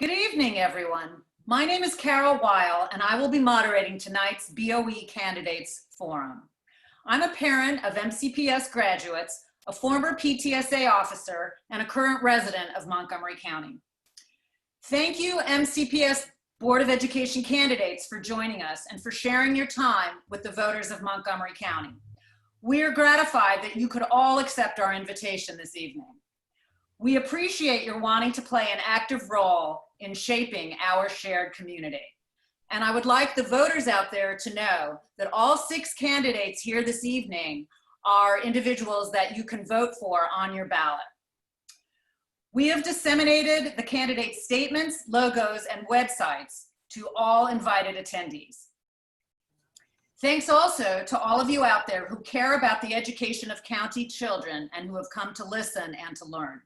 Good evening, everyone. My name is Carol Weil, and I will be moderating tonight's BOE Candidates Forum. I'm a parent of MCPS graduates, a former PTSA officer, and a current resident of Montgomery County. Thank you, MCPS Board of Education candidates, for joining us and for sharing your time with the voters of Montgomery County. We are gratified that you could all accept our invitation this evening. We appreciate your wanting to play an active role in shaping our shared community. And I would like the voters out there to know that all 6 candidates here this evening are individuals that you can vote for on your ballot. We have disseminated the candidate statements, logos, and websites to all invited attendees. Thanks also to all of you out there who care about the education of county children and who have come to listen and to learn.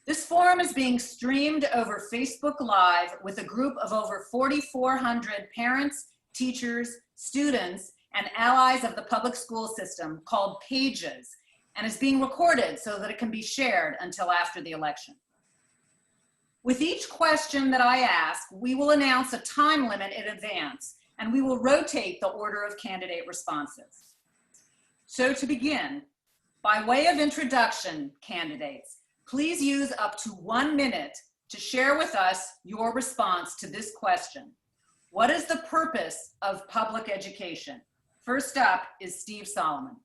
This forum is being streamed over Facebook Live with a group of over 4,400 parents, teachers, students, and allies of the public school system called Pages, and is being recorded so that it can be shared until after the election. With each question that I ask, we will announce a time limit in advance, and we will rotate the order of candidate responses. So to begin, by way of introduction, candidates, please use up to 1 minute to share with us your response to this question. What is the purpose of public education? First up is Steve Solomon.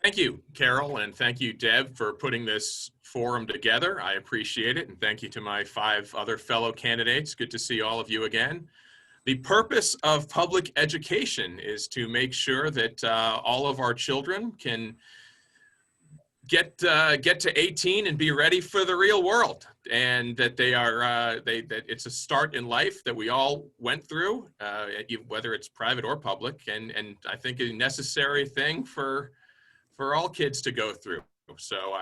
Thank you, Carol, and thank you, Deb, for putting this forum together. I appreciate it, and thank you to my 5 other fellow candidates. Good to see all of you again. The purpose of public education is to make sure that all of our children can get to 18 and be ready for the real world, and that they are that it's a start in life that we all went through, whether it's private or public, and I think a necessary thing for all kids to go through. So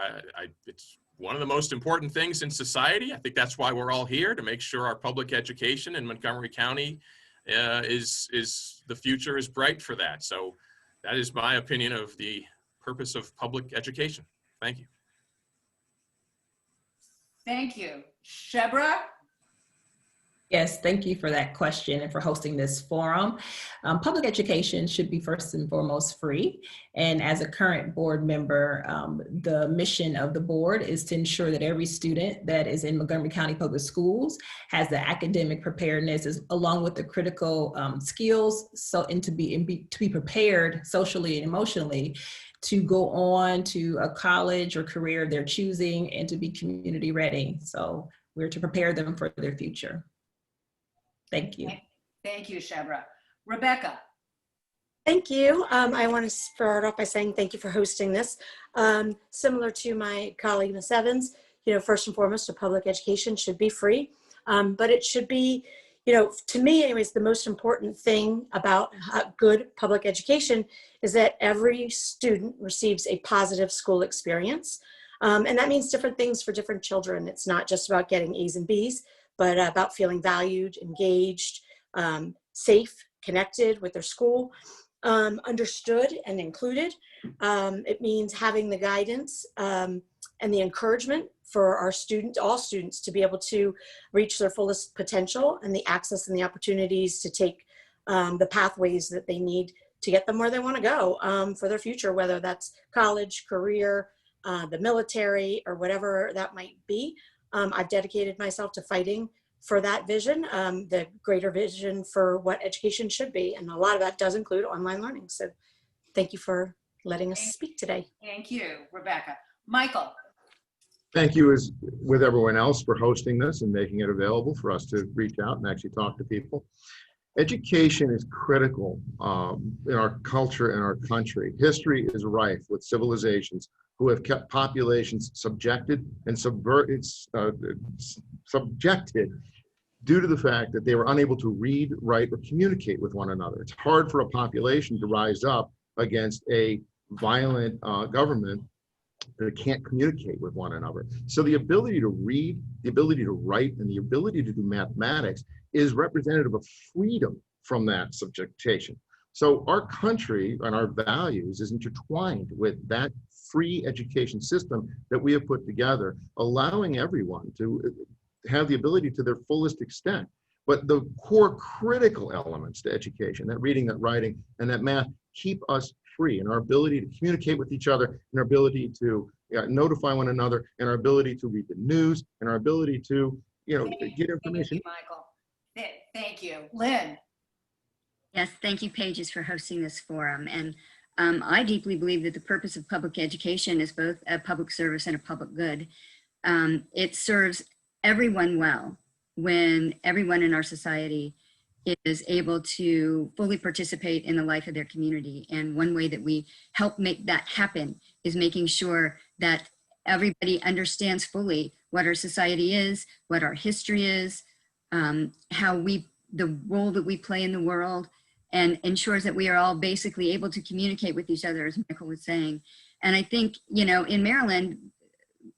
it's one of the most important things in society. I think that's why we're all here, to make sure our public education in Montgomery County is the future is bright for that. So that is my opinion of the purpose of public education. Thank you. Thank you. Shebra? Yes, thank you for that question and for hosting this forum. Public education should be first and foremost free. And as a current board member, the mission of the board is to ensure that every student that is in Montgomery County Public Schools has the academic preparedness along with the critical skills, and to be prepared socially and emotionally to go on to a college or career of their choosing and to be community ready. So we're to prepare them for their future. Thank you. Thank you, Shebra. Rebecca. Thank you. I want to start off by saying thank you for hosting this. Similar to my colleague, Ms. Evans, first and foremost, public education should be free, but it should be, to me anyways, the most important thing about good public education is that every student receives a positive school experience. And that means different things for different children. It's not just about getting A's and B's, but about feeling valued, engaged, safe, connected with their school, understood and included. It means having the guidance and the encouragement for our students, all students, to be able to reach their fullest potential and the access and the opportunities to take the pathways that they need to get them where they want to go for their future, whether that's college, career, the military, or whatever that might be. I've dedicated myself to fighting for that vision, the greater vision for what education should be. And a lot of that does include online learning. So thank you for letting us speak today. Thank you, Rebecca. Michael. Thank you, as with everyone else, for hosting this and making it available for us to reach out and actually talk to people. Education is critical in our culture and our country. History is rife with civilizations who have kept populations subjected and subjected due to the fact that they were unable to read, write, or communicate with one another. It's hard for a population to rise up against a violent government that can't communicate with one another. So the ability to read, the ability to write, and the ability to do mathematics is representative of freedom from that subjectation. So our country and our values is intertwined with that free education system that we have put together, allowing everyone to have the ability to their fullest extent. But the core critical elements to education, that reading, that writing, and that math, keep us free in our ability to communicate with each other, and our ability to notify one another, and our ability to read the news, and our ability to, get information. Thank you, Michael. Thank you. Lynn. Yes, thank you, Pages, for hosting this forum. And I deeply believe that the purpose of public education is both a public service and a public good. It serves everyone well when everyone in our society is able to fully participate in the life of their community. And one way that we help make that happen is making sure that everybody understands fully what our society is, what our history is, the role that we play in the world, and ensures that we are all basically able to communicate with each other, as Michael was saying. And I think, in Maryland,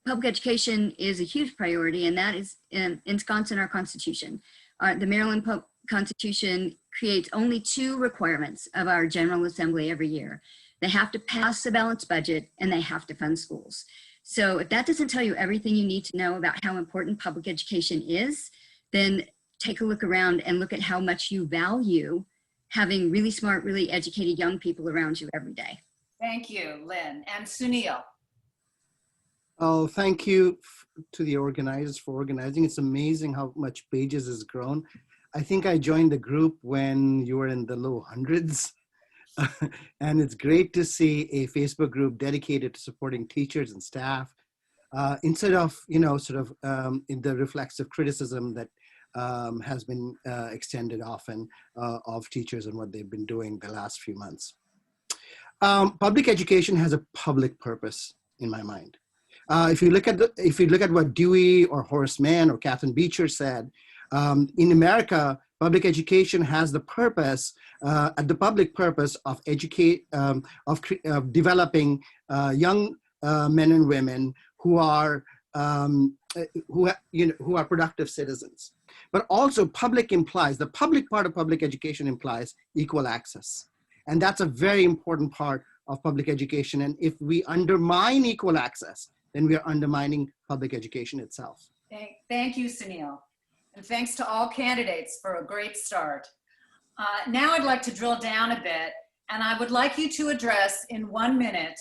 public education is a huge priority, and that is ensconced in our Constitution. The Maryland Constitution creates only 2 requirements of our General Assembly every year. They have to pass a balanced budget, and they have to fund schools. So if that doesn't tell you everything you need to know about how important public education is, then take a look around and look at how much you value having really smart, really educated young people around you every day. Thank you, Lynn. And Sunil. Oh, thank you to the organizers for organizing. It's amazing how much Pages has grown. I think I joined the group when you were in the low hundreds. And it's great to see a Facebook group dedicated to supporting teachers and staff instead of, in the reflexive criticism that has been extended often of teachers and what they've been doing the last few months. Public education has a public purpose in my mind. If you look at what Dewey or Horace Mann or Catherine Beecher said, in America, public education has the purpose, the public purpose of developing young men and women who are productive citizens. But also the public part of public education implies equal access. And that's a very important part of public education. And if we undermine equal access, then we are undermining public education itself. Thank you, Sunil. And thanks to all candidates for a great start. Now I'd like to drill down a bit, and I would like you to address in 1 minute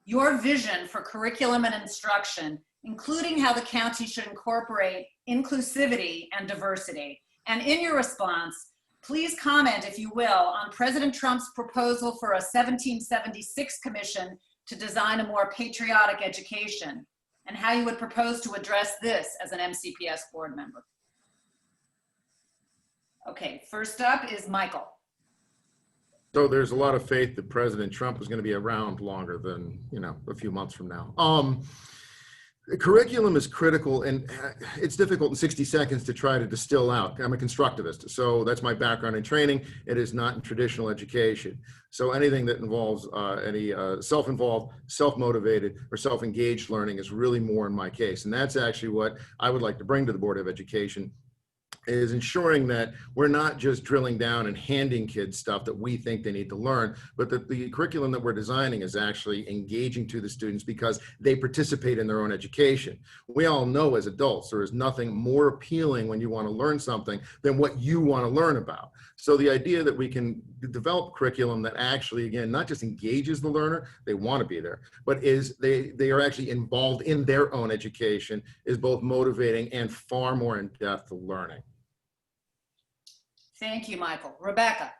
your vision for curriculum and instruction, including how the county should incorporate inclusivity and diversity. And in your response, please comment, if you will, on President Trump's proposal for a 1776 commission to design a more patriotic education, and how you would propose to address this as an MCPS board member. Okay, first up is Michael. So there's a lot of faith that President Trump is going to be around longer than, a few months from now. The curriculum is critical, and it's difficult in 60 seconds to try to distill out. I'm a constructivist, so that's my background in training. It is not in traditional education. So anything that involves any self-involved, self-motivated, or self-engaged learning is really more in my case. And that's actually what I would like to bring to the Board of Education, is ensuring that we're not just drilling down and handing kids stuff that we think they need to learn, but that the curriculum that we're designing is actually engaging to the students because they participate in their own education. We all know as adults, there is nothing more appealing when you want to learn something than what you want to learn about. So the idea that we can develop curriculum that actually, again, not just engages the learner, they want to be there, but they are actually involved in their own education is both motivating and far more in-depth learning. Thank you, Michael. Rebecca.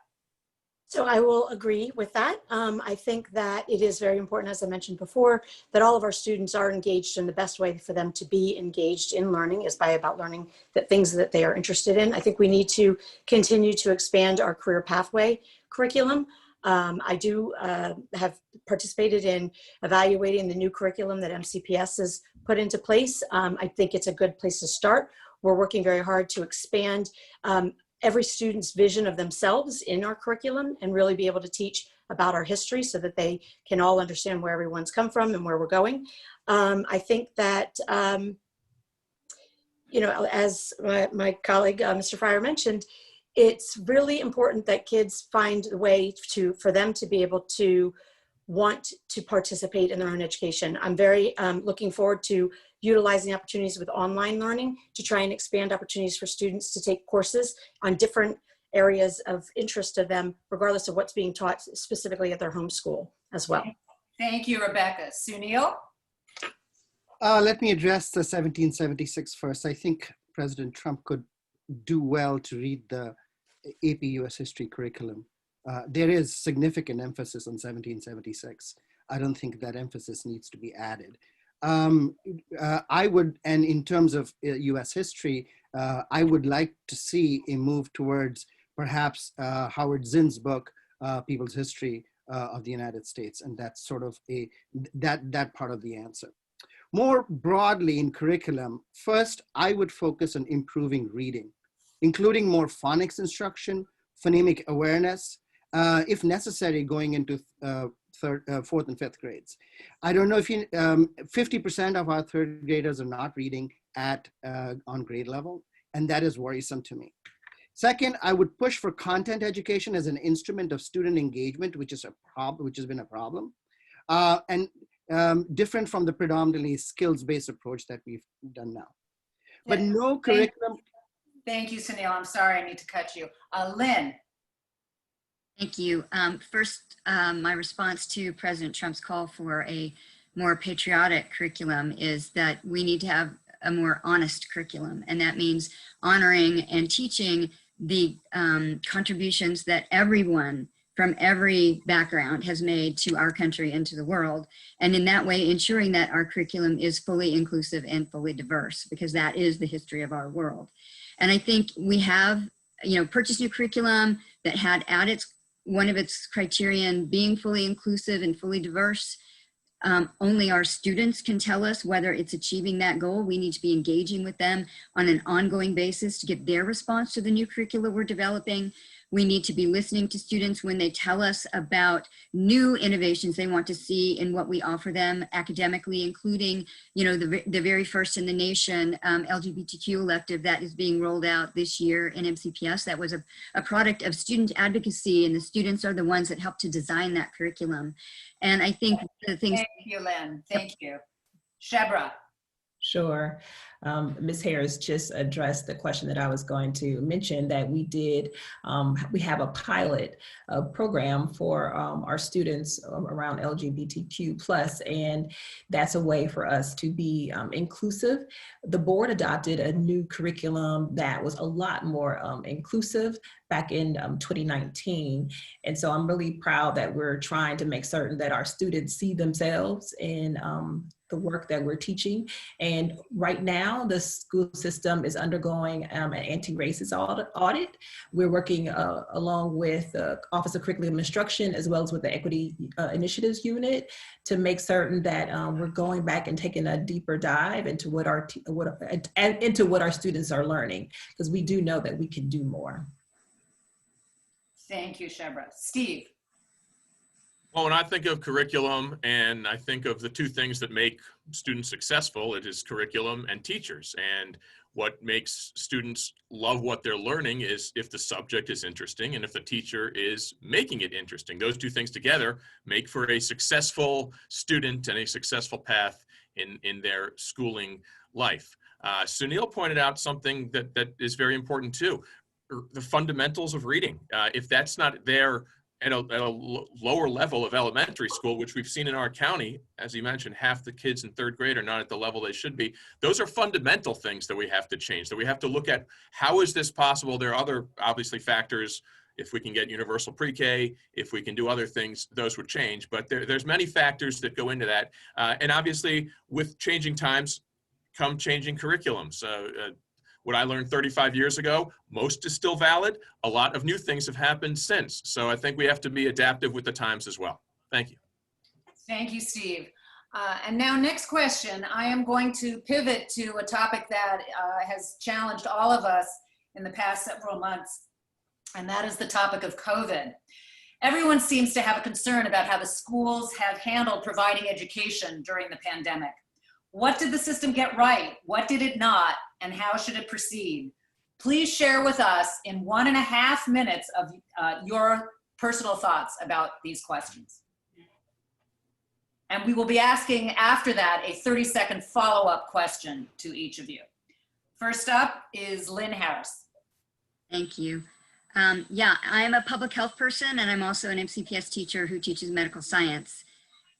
So I will agree with that. I think that it is very important, as I mentioned before, that all of our students are engaged, and the best way for them to be engaged in learning is about learning the things that they are interested in. I think we need to continue to expand our career pathway curriculum. I do have participated in evaluating the new curriculum that MCPS has put into place. I think it's a good place to start. We're working very hard to expand every student's vision of themselves in our curriculum and really be able to teach about our history so that they can all understand where everyone's come from and where we're going. I think that, as my colleague, Mr. Fryar mentioned, it's really important that kids find a way for them to be able to want to participate in their own education. I'm very looking forward to utilizing opportunities with online learning to try and expand opportunities for students to take courses on different areas of interest of them, regardless of what's being taught specifically at their home school as well. Thank you, Rebecca. Sunil? Let me address the 1776 first. I think President Trump could do well to read the AP US History curriculum. There is significant emphasis on 1776. I don't think that emphasis needs to be added. I would, and in terms of US history, I would like to see a move towards perhaps Howard Zinn's book, People's History of the United States, and that's sort of that part of the answer. More broadly in curriculum, first, I would focus on improving reading, including more phonics instruction, phonemic awareness, if necessary, going into fourth and fifth grades. I don't know if 50% of our third graders are not reading on grade level, and that is worrisome to me. Second, I would push for content education as an instrument of student engagement, which is which has been a problem, and different from the predominantly skills-based approach that we've done now. But no curriculum. Thank you, Sunil. I'm sorry, I need to cut you. Lynn? Thank you. First, my response to President Trump's call for a more patriotic curriculum is that we need to have a more honest curriculum. And that means honoring and teaching the contributions that everyone from every background has made to our country and to the world. And in that way, ensuring that our curriculum is fully inclusive and fully diverse, because that is the history of our world. And I think we have, purchased new curriculum that had at one of its criterion being fully inclusive and fully diverse. Only our students can tell us whether it's achieving that goal. We need to be engaging with them on an ongoing basis to get their response to the new curricula we're developing. We need to be listening to students when they tell us about new innovations they want to see in what we offer them academically, including, the very first in the nation LGBTQ elective that is being rolled out this year in MCPS. That was a product of student advocacy, and the students are the ones that helped to design that curriculum. And I think the things— Thank you, Lynn. Thank you. Shebra? Sure. Ms. Harris just addressed the question that I was going to mention, that we have a pilot program for our students around LGBTQ+, and that's a way for us to be inclusive. The board adopted a new curriculum that was a lot more inclusive back in 2019. And so I'm really proud that we're trying to make certain that our students see themselves in the work that we're teaching. And right now, the school system is undergoing an anti-racist audit. We're working along with the Office of Curriculum Instruction, as well as with the Equity Initiatives Unit, to make certain that we're going back and taking a deeper dive into what our students are learning, because we do know that we can do more. Thank you, Shebra. Steve? Well, when I think of curriculum and I think of the two things that make students successful, it is curriculum and teachers. And what makes students love what they're learning is if the subject is interesting and if the teacher is making it interesting. Those two things together make for a successful student and a successful path in their schooling life. Sunil pointed out something that is very important too, the fundamentals of reading. If that's not there at a lower level of elementary school, which we've seen in our county, as you mentioned, half the kids in third grade are not at the level they should be. Those are fundamental things that we have to change, that we have to look at. How is this possible? There are other, obviously, factors. If we can get universal pre-K, if we can do other things, those would change. But there's many factors that go into that. And obviously, with changing times come changing curriculums. What I learned 35 years ago, most is still valid. A lot of new things have happened since. So I think we have to be adaptive with the times as well. Thank you. Thank you, Steve. And now next question, I am going to pivot to a topic that has challenged all of us in the past several months, and that is the topic of COVID. Everyone seems to have a concern about how the schools have handled providing education during the pandemic. What did the system get right? What did it not? And how should it proceed? Please share with us in 1.5 minutes of your personal thoughts about these questions. And we will be asking after that a 30-second follow-up question to each of you. First up is Lynne Harris. Thank you. Yeah, I'm a public health person, and I'm also an MCPS teacher who teaches medical science.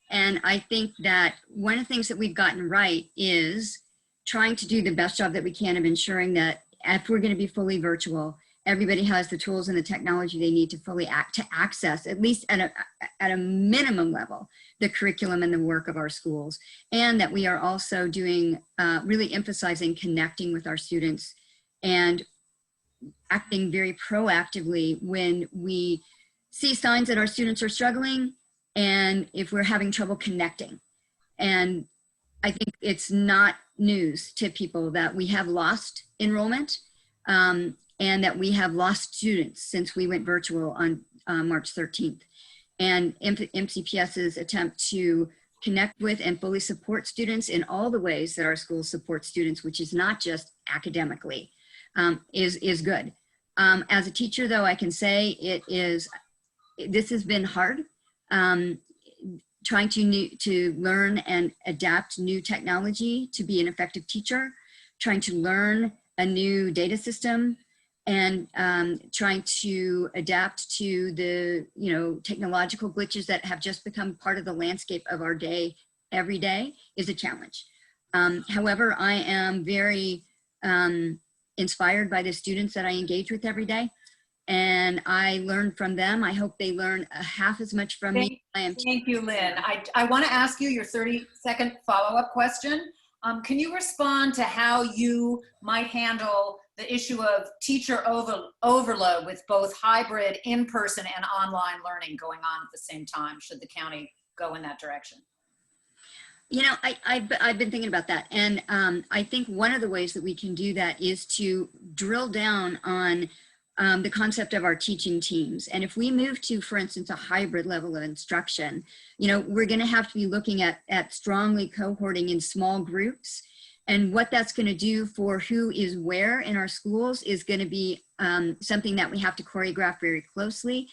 And I think that one of the things that we've gotten right is trying to do the best job that we can of ensuring that if we're going to be fully virtual, everybody has the tools and the technology they need to fully access, at least at a minimum level, the curriculum and the work of our schools. And that we are also doing, really emphasizing connecting with our students and acting very proactively when we see signs that our students are struggling and if we're having trouble connecting. And I think it's not news to people that we have lost enrollment and that we have lost students since we went virtual on March 13th. And MCPS's attempt to connect with and fully support students in all the ways that our schools support students, which is not just academically, is good. As a teacher, though, I can say this has been hard. Trying to learn and adapt new technology to be an effective teacher, trying to learn a new data system, and trying to adapt to the technological glitches that have just become part of the landscape of our day every day is a challenge. However, I am very inspired by the students that I engage with every day, and I learn from them. I hope they learn half as much from me. Thank you, Lynne. I want to ask you your 30-second follow-up question. Can you respond to how you might handle the issue of teacher overload with both hybrid in-person and online learning going on at the same time, should the county go in that direction? You know, I've been thinking about that. And I think one of the ways that we can do that is to drill down on the concept of our teaching teams. And if we move to, for instance, a hybrid level of instruction, we're going to have to be looking at strongly cohorting in small groups. And what that's going to do for who is where in our schools is going to be something that we have to choreograph very closely.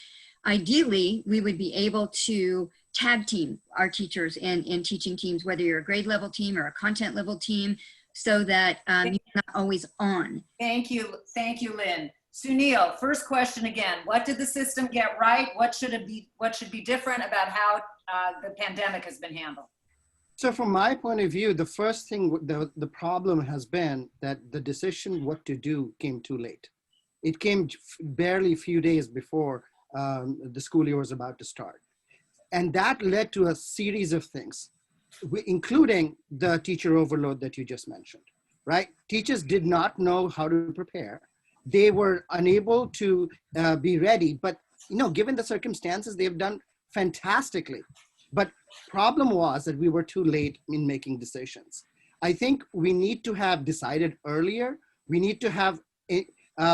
Ideally, we would be able to tag team our teachers in teaching teams, whether you're a grade level team or a content level team, so that you're not always on. Thank you, Lynne. Sunil, first question again. What did the system get right? What should be different about how the pandemic has been handled? So from my point of view, the first thing, the problem has been that the decision what to do came too late. It came barely a few days before the school year was about to start. And that led to a series of things, including the teacher overload that you just mentioned, right? Teachers did not know how to prepare. They were unable to be ready, but given the circumstances, they've done fantastically. But problem was that we were too late in making decisions. I think we need to have decided earlier. We need to have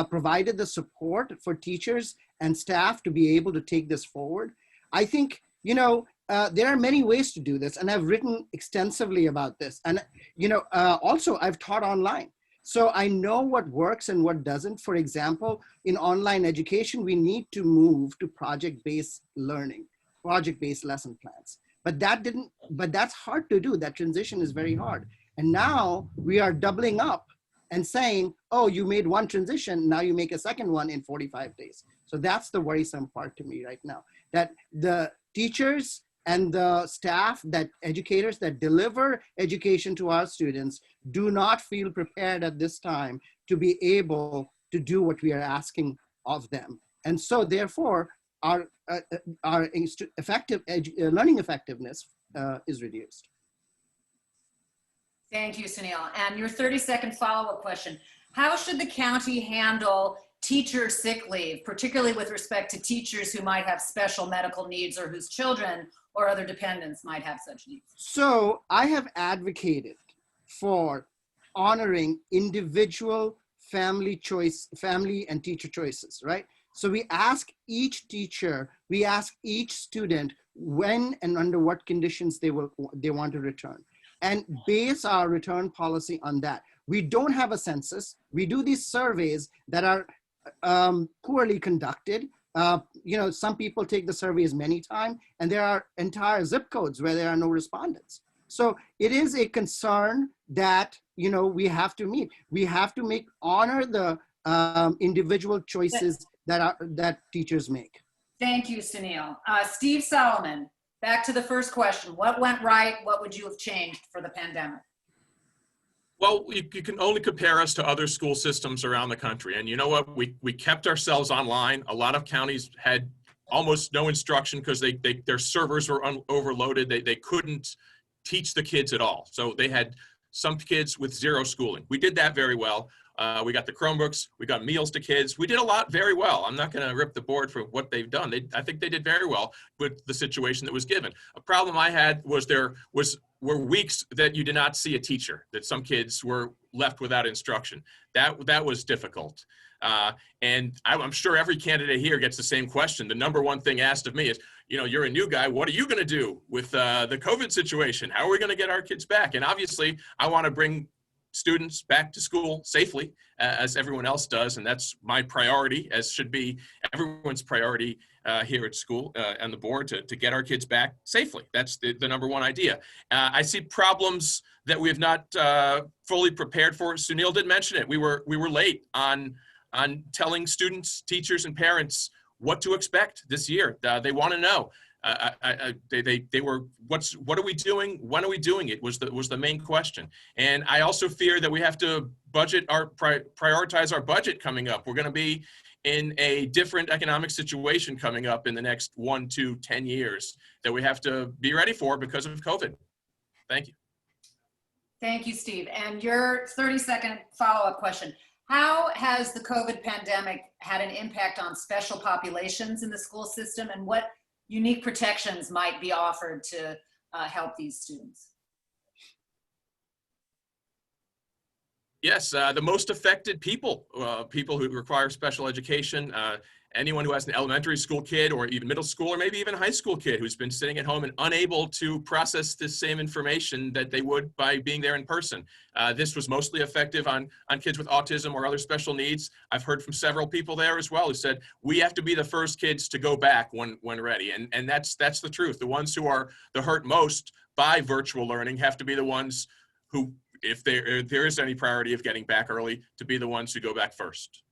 provided the support for teachers and staff to be able to take this forward. I think, there are many ways to do this, and I've written extensively about this. And, also I've taught online. So I know what works and what doesn't. For example, in online education, we need to move to project-based learning, project-based lesson plans. But that's hard to do. That transition is very hard. And now we are doubling up and saying, oh, you made one transition, now you make a second one in 45 days. So that's the worrisome part to me right now, that the teachers and the staff, that educators that deliver education to our students do not feel prepared at this time to be able to do what we are asking of them. And so therefore, our learning effectiveness is reduced. Thank you, Sunil. And your 30-second follow-up question. How should the county handle teacher sick leave, particularly with respect to teachers who might have special medical needs or whose children or other dependents might have such needs? So I have advocated for honoring individual family and teacher choices, right? So we ask each teacher, we ask each student when and under what conditions they want to return, and base our return policy on that. We don't have a census. We do these surveys that are poorly conducted. Some people take the surveys many times, and there are entire zip codes where there are no respondents. So it is a concern that, we have to meet. We have to honor the individual choices that teachers make. Thank you, Sunil. Steve Solomon, back to the first question. What went right? What would you have changed for the pandemic? Well, you can only compare us to other school systems around the country. And you know what? We kept ourselves online. A lot of counties had almost no instruction because their servers were overloaded. They couldn't teach the kids at all. So they had some kids with zero schooling. We did that very well. We got the Chromebooks, we got meals to kids. We did a lot very well. I'm not going to rip the board for what they've done. I think they did very well with the situation that was given. A problem I had was were weeks that you did not see a teacher, that some kids were left without instruction. That was difficult. And I'm sure every candidate here gets the same question. The number one thing asked of me is, you're a new guy. What are you going to do with the COVID situation? How are we going to get our kids back? And obviously, I want to bring students back to school safely, as everyone else does. And that's my priority, as should be everyone's priority here at school and the board, to get our kids back safely. That's the number one idea. I see problems that we have not fully prepared for. Sunil did mention it. We were late on telling students, teachers, and parents what to expect this year. They want to know. They were, what are we doing? When are we doing it? Was the main question. And I also fear that we have to prioritize our budget coming up. We're going to be in a different economic situation coming up in the next 1 to 10 years that we have to be ready for because of COVID. Thank you. Thank you, Steve. And your 30-second follow-up question. How has the COVID pandemic had an impact on special populations in the school system, and what unique protections might be offered to help these students? Yes, the most affected people who require special education, anyone who has an elementary school kid or even middle school or maybe even a high school kid who's been sitting at home and unable to process this same information that they would by being there in person. This was mostly effective on kids with autism or other special needs. I've heard from several people there as well who said, we have to be the first kids to go back when ready. And that's the truth. The ones who are the hurt most by virtual learning have to be the ones who, if there is any priority of getting back early, to be the ones who go back first.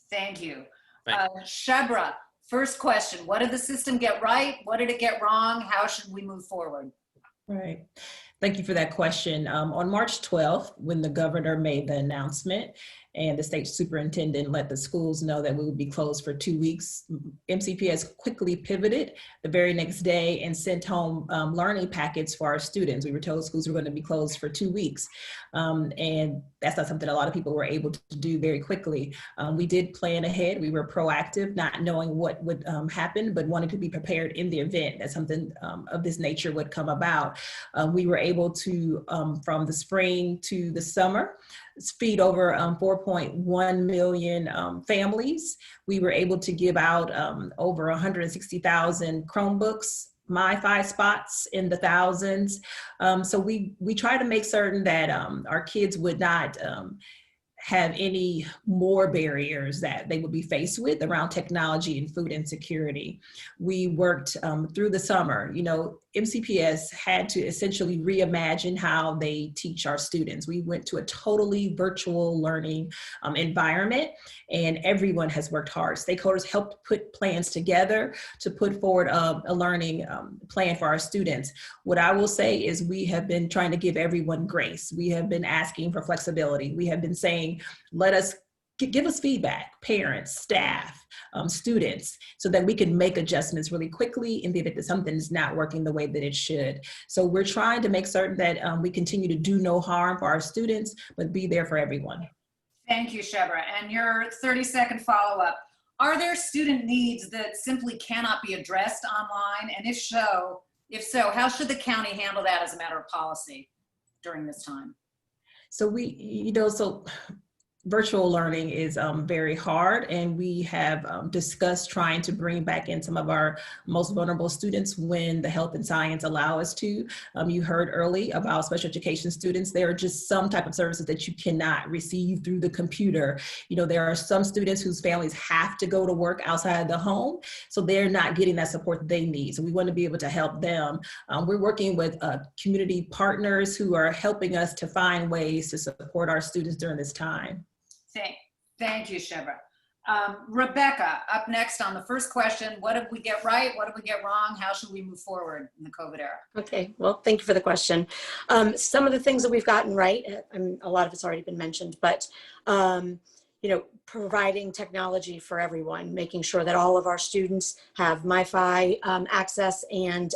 Thank you. Thank you. Shebra, first question. What did the system get right? What did it get wrong? How should we move forward? Right. Thank you for that question. On March 12th, when the governor made the announcement and the state superintendent let the schools know that we would be closed for 2 weeks, MCPS quickly pivoted the very next day and sent home learning packets for our students. We were told schools were going to be closed for 2 weeks. And that's not something a lot of people were able to do very quickly. We did plan ahead. We were proactive, not knowing what would happen, but wanting to be prepared in the event that something of this nature would come about. We were able to, from the spring to the summer, feed over 4.1 million families. We were able to give out over 160,000 Chromebooks, MiFi spots in the thousands. So we try to make certain that our kids would not have any more barriers that they would be faced with around technology and food insecurity. We worked through the summer. MCPS had to essentially reimagine how they teach our students. We went to a totally virtual learning environment, and everyone has worked hard. Stakeholders helped put plans together to put forward a learning plan for our students. What I will say is we have been trying to give everyone grace. We have been asking for flexibility. We have been saying, give us feedback, parents, staff, students, so that we can make adjustments really quickly in the event that something is not working the way that it should. So we're trying to make certain that we continue to do no harm for our students, but be there for everyone. Thank you, Shebra. And your 30-second follow-up. Are there student needs that simply cannot be addressed online? And if so, how should the county handle that as a matter of policy during this time? So virtual learning is very hard, and we have discussed trying to bring back in some of our most vulnerable students when the health and science allow us to. You heard early about special education students. There are just some type of services that you cannot receive through the computer. You know, there are some students whose families have to go to work outside the home, so they're not getting that support that they need. So we want to be able to help them. We're working with community partners who are helping us to find ways to support our students during this time. Thank you, Shebra. Rebecca, up next on the first question, what did we get right? What did we get wrong? How should we move forward in the COVID era? Okay, well, thank you for the question. Some of the things that we've gotten right, a lot of it's already been mentioned, but you know, providing technology for everyone, making sure that all of our students have MiFi access and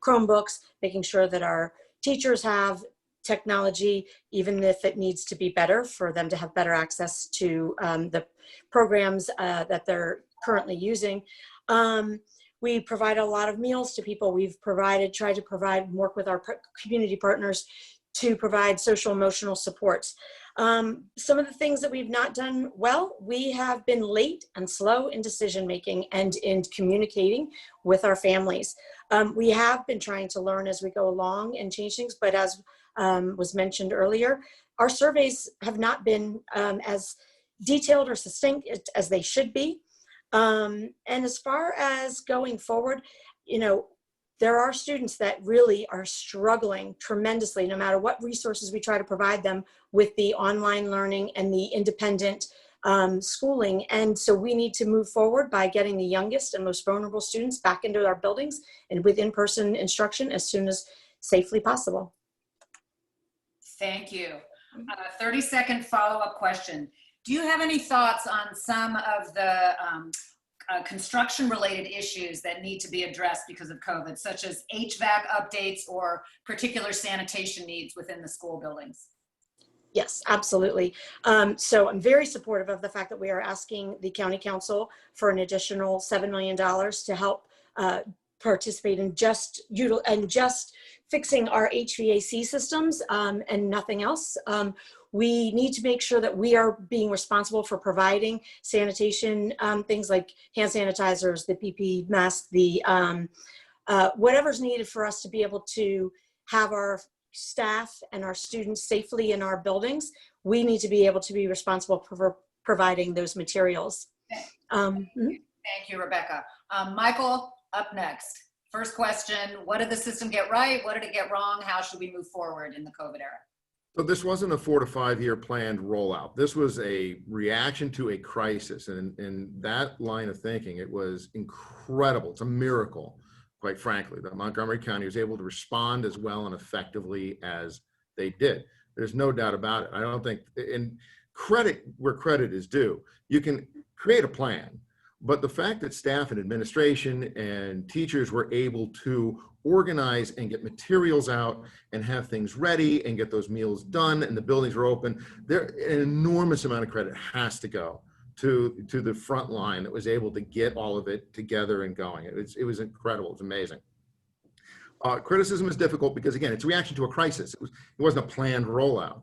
Chromebooks, making sure that our teachers have technology, even if it needs to be better for them to have better access to the programs that they're currently using. We provide a lot of meals to people. We've tried to provide, work with our community partners to provide social emotional supports. Some of the things that we've not done well, we have been late and slow in decision making and in communicating with our families. We have been trying to learn as we go along and change things, but as was mentioned earlier, our surveys have not been as detailed or succinct as they should be. And as far as going forward, you know, there are students that really are struggling tremendously, no matter what resources we try to provide them with the online learning and the independent schooling. And so we need to move forward by getting the youngest and most vulnerable students back into our buildings and with in-person instruction as soon as safely possible. Thank you. 30-second follow-up question. Do you have any thoughts on some of the construction-related issues that need to be addressed because of COVID, such as HVAC updates or particular sanitation needs within the school buildings? Yes, absolutely. So I'm very supportive of the fact that we are asking the county council for an additional $7 million to help participate in just fixing our HVAC systems and nothing else. We need to make sure that we are being responsible for providing sanitation, things like hand sanitizers, the PPE mask, the whatever's needed for us to be able to have our staff and our students safely in our buildings. We need to be able to be responsible for providing those materials. Thank you, Rebecca. Michael, up next. First question, what did the system get right? What did it get wrong? How should we move forward in the COVID era? So this wasn't a 4 to 5 year planned rollout. This was a reaction to a crisis. And in that line of thinking, it was incredible. It's a miracle, quite frankly, that Montgomery County was able to respond as well and effectively as they did. There's no doubt about it. I don't think, and credit where credit is due. You can create a plan, but the fact that staff and administration and teachers were able to organize and get materials out and have things ready and get those meals done and the buildings were open, there an enormous amount of credit has to go to the front line that was able to get all of it together and going. It was incredible. It's amazing. Criticism is difficult because, again, it's a reaction to a crisis. It wasn't a planned rollout.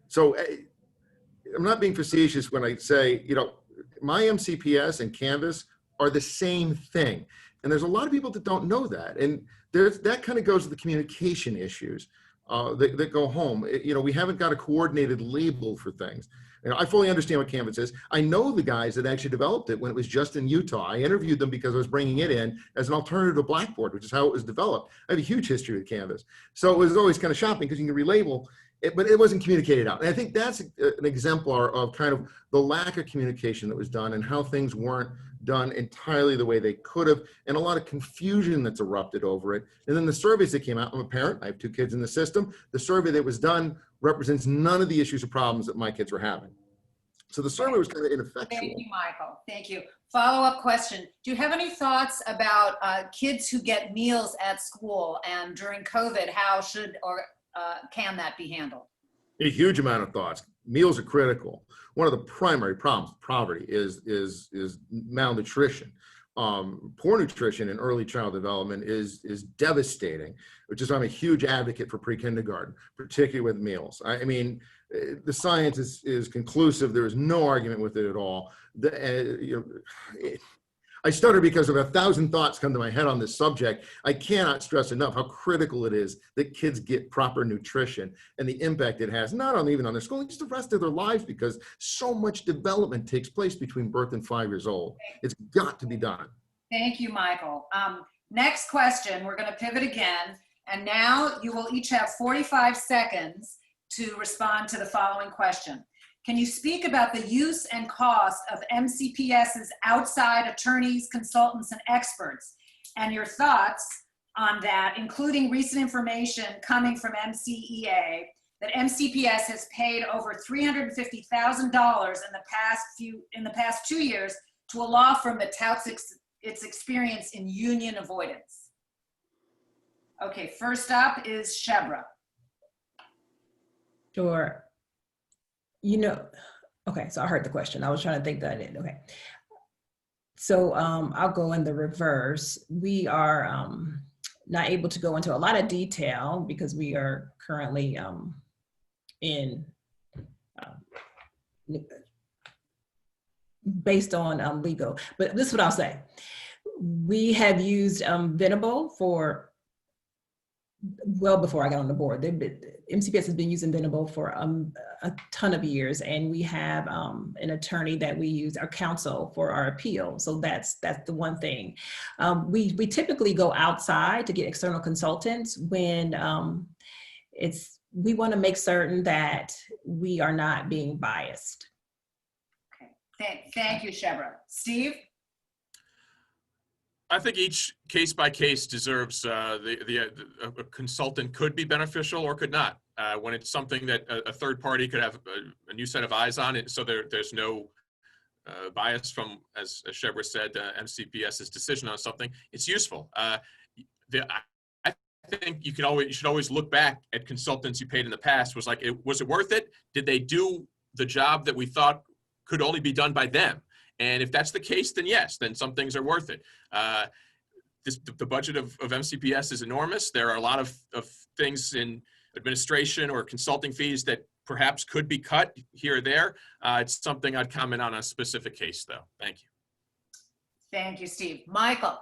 So I'm not being facetious when I say, you know, my MCPS and Canvas are the same thing. And there's a lot of people that don't know that. And that kind of goes to the communication issues that go home. You know, we haven't got a coordinated label for things. You know, I fully understand what Canvas is. I know the guys that actually developed it when it was just in Utah. I interviewed them because I was bringing it in as an alternative to Blackboard, which is how it was developed. I have a huge history with Canvas. So it was always kind of shocking because you can relabel it, but it wasn't communicated out. And I think that's an exemplar of kind of the lack of communication that was done and how things weren't done entirely the way they could have, and a lot of confusion that's erupted over it. And then the surveys that came out, I'm a parent, I have 2 kids in the system. The survey that was done represents none of the issues or problems that my kids were having. So the survey was kind of ineffectual. Thank you, Michael. Thank you. Follow-up question. Do you have any thoughts about kids who get meals at school and during COVID, how should or can that be handled? A huge amount of thoughts. Meals are critical. One of the primary problems with poverty is malnutrition. poor nutrition in early child development is devastating, which is why I'm a huge advocate for pre-kindergarten, particularly with meals. I mean, the science is conclusive. There is no argument with it at all. I stutter because of 1,000 thoughts come to my head on this subject. I cannot stress enough how critical it is that kids get proper nutrition and the impact it has, not only even on their school, just the rest of their lives, because so much development takes place between birth and 5 years old. It's got to be done. Thank you, Michael. Next question, we're going to pivot again. And now you will each have 45 seconds to respond to the following question. Can you speak about the use and cost of MCPS's outside attorneys, consultants, and experts, and your thoughts on that, including recent information coming from MCEA that MCPS has paid over $350,000 in the past 2 years to a law firm that touts its experience in union avoidance? Okay, first up is Shebra. Sure. Okay, so I heard the question. I was trying to think that in. Okay. So I'll go in the reverse. We are not able to go into a lot of detail because we are currently based on legal, but this is what I'll say. We have used Venable for well before I got on the board. MCPS has been using Venable for a ton of years, and we have an attorney that we use, our counsel, for our appeal. So that's the one thing. We typically go outside to get external consultants when we want to make certain that we are not being biased. Okay, thank you, Shebra. Steve? I think each case by case deserves a consultant could be beneficial or could not. When it's something that a third party could have a new set of eyes on it, so there's no bias from, as Shebra said, MCPS's decision on something, it's useful. I think you should always look back at consultants you paid in the past. Was it worth it? Did they do the job that we thought could only be done by them? And if that's the case, then yes, then some things are worth it. The budget of MCPS is enormous. There are a lot of things in administration or consulting fees that perhaps could be cut here or there. It's something I'd comment on a specific case, though. Thank you. Thank you, Steve. Michael?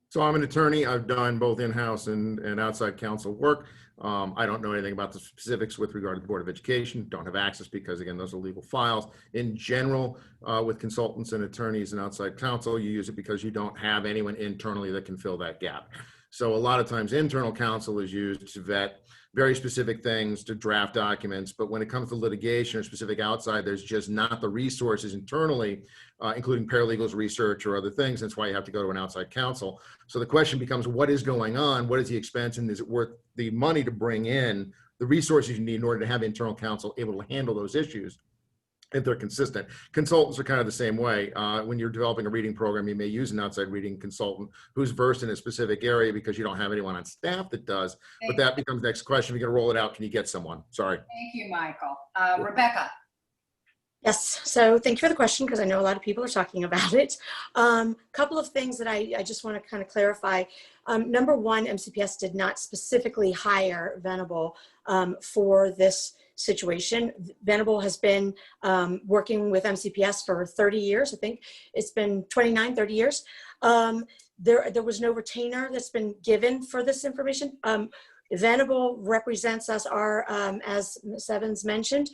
So I'm an attorney. I've done both in-house and outside counsel work. I don't know anything about the specifics with regard to the Board of Education. Don't have access because, again, those are legal files. In general, with consultants and attorneys and outside counsel, you use it because you don't have anyone internally that can fill that gap. So a lot of times internal counsel is used to vet very specific things, to draft documents. But when it comes to litigation or specific outside, there's just not the resources internally, including paralegals, research, or other things. That's why you have to go to an outside counsel. So the question becomes, what is going on? What is the expense? And is it worth the money to bring in the resources you need in order to have internal counsel able to handle those issues if they're consistent? Consultants are kind of the same way. When you're developing a reading program, you may use an outside reading consultant who's versed in a specific area because you don't have anyone on staff that does. But that becomes the next question. If you're going to roll it out, can you get someone? Sorry. Thank you, Michael. Rebecca? Yes, so thank you for the question, because I know a lot of people are talking about it. Couple of things that I just want to kind of clarify. Number one, MCPS did not specifically hire Venable for this situation. Venable has been working with MCPS for 30 years. I think it's been 29, 30 years. There was no retainer that's been given for this information. Venable represents us, as Ms. Evans mentioned,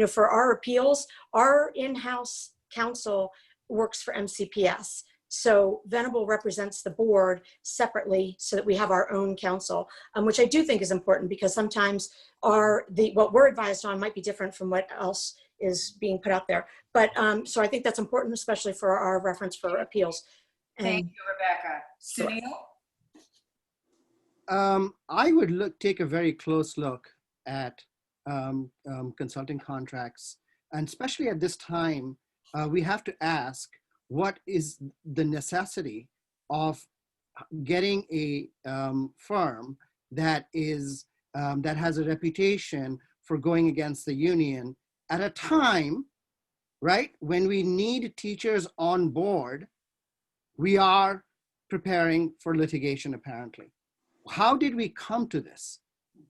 for our appeals, our in-house counsel works for MCPS. So Venable represents the board separately so that we have our own counsel, which I do think is important, because sometimes what we're advised on might be different from what else is being put out there. But so I think that's important, especially for our reference for appeals. Thank you, Rebecca. Sunil? I would take a very close look at consulting contracts, and especially at this time, we have to ask, what is the necessity of getting a firm that has a reputation for going against the union at a time, right, when we need teachers on board we are preparing for litigation, apparently. How did we come to this?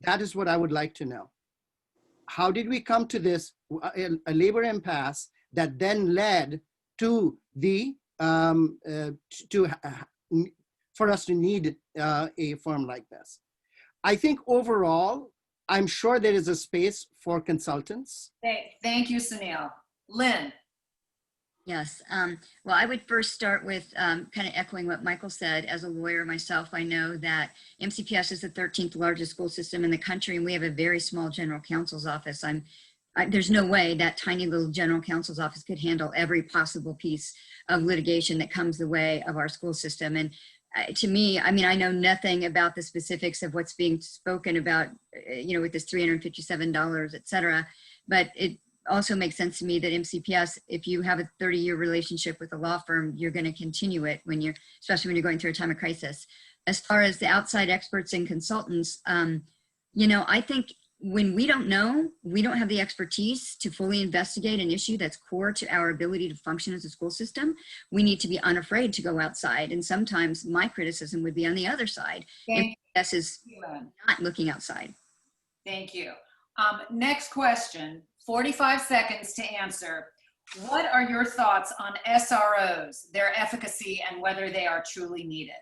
That is what I would like to know. How did we come to this, a labor impasse that then led to the, for us to need a firm like this? I think overall, I'm sure there is a space for consultants. Thank you, Sunil. Lynn. Yes. Well, I would first start with kind of echoing what Michael said. As a lawyer myself, I know that MCPS is the 13th largest school system in the country, and we have a very small general counsel's office. There's no way that tiny little general counsel's office could handle every possible piece of litigation that comes the way of our school system. And to me, I mean, I know nothing about the specifics of what's being spoken about, you know, with this $357, et cetera, but it also makes sense to me that MCPS, if you have a 30-year relationship with a law firm, you're going to continue it when you're, especially when you're going through a time of crisis. As far as the outside experts and consultants, you know, I think when we don't know, we don't have the expertise to fully investigate an issue that's core to our ability to function as a school system, we need to be unafraid to go outside. And sometimes my criticism would be on the other side. MCPS is not looking outside. Thank you. Next question, 45 seconds to answer. What are your thoughts on SROs, their efficacy, and whether they are truly needed?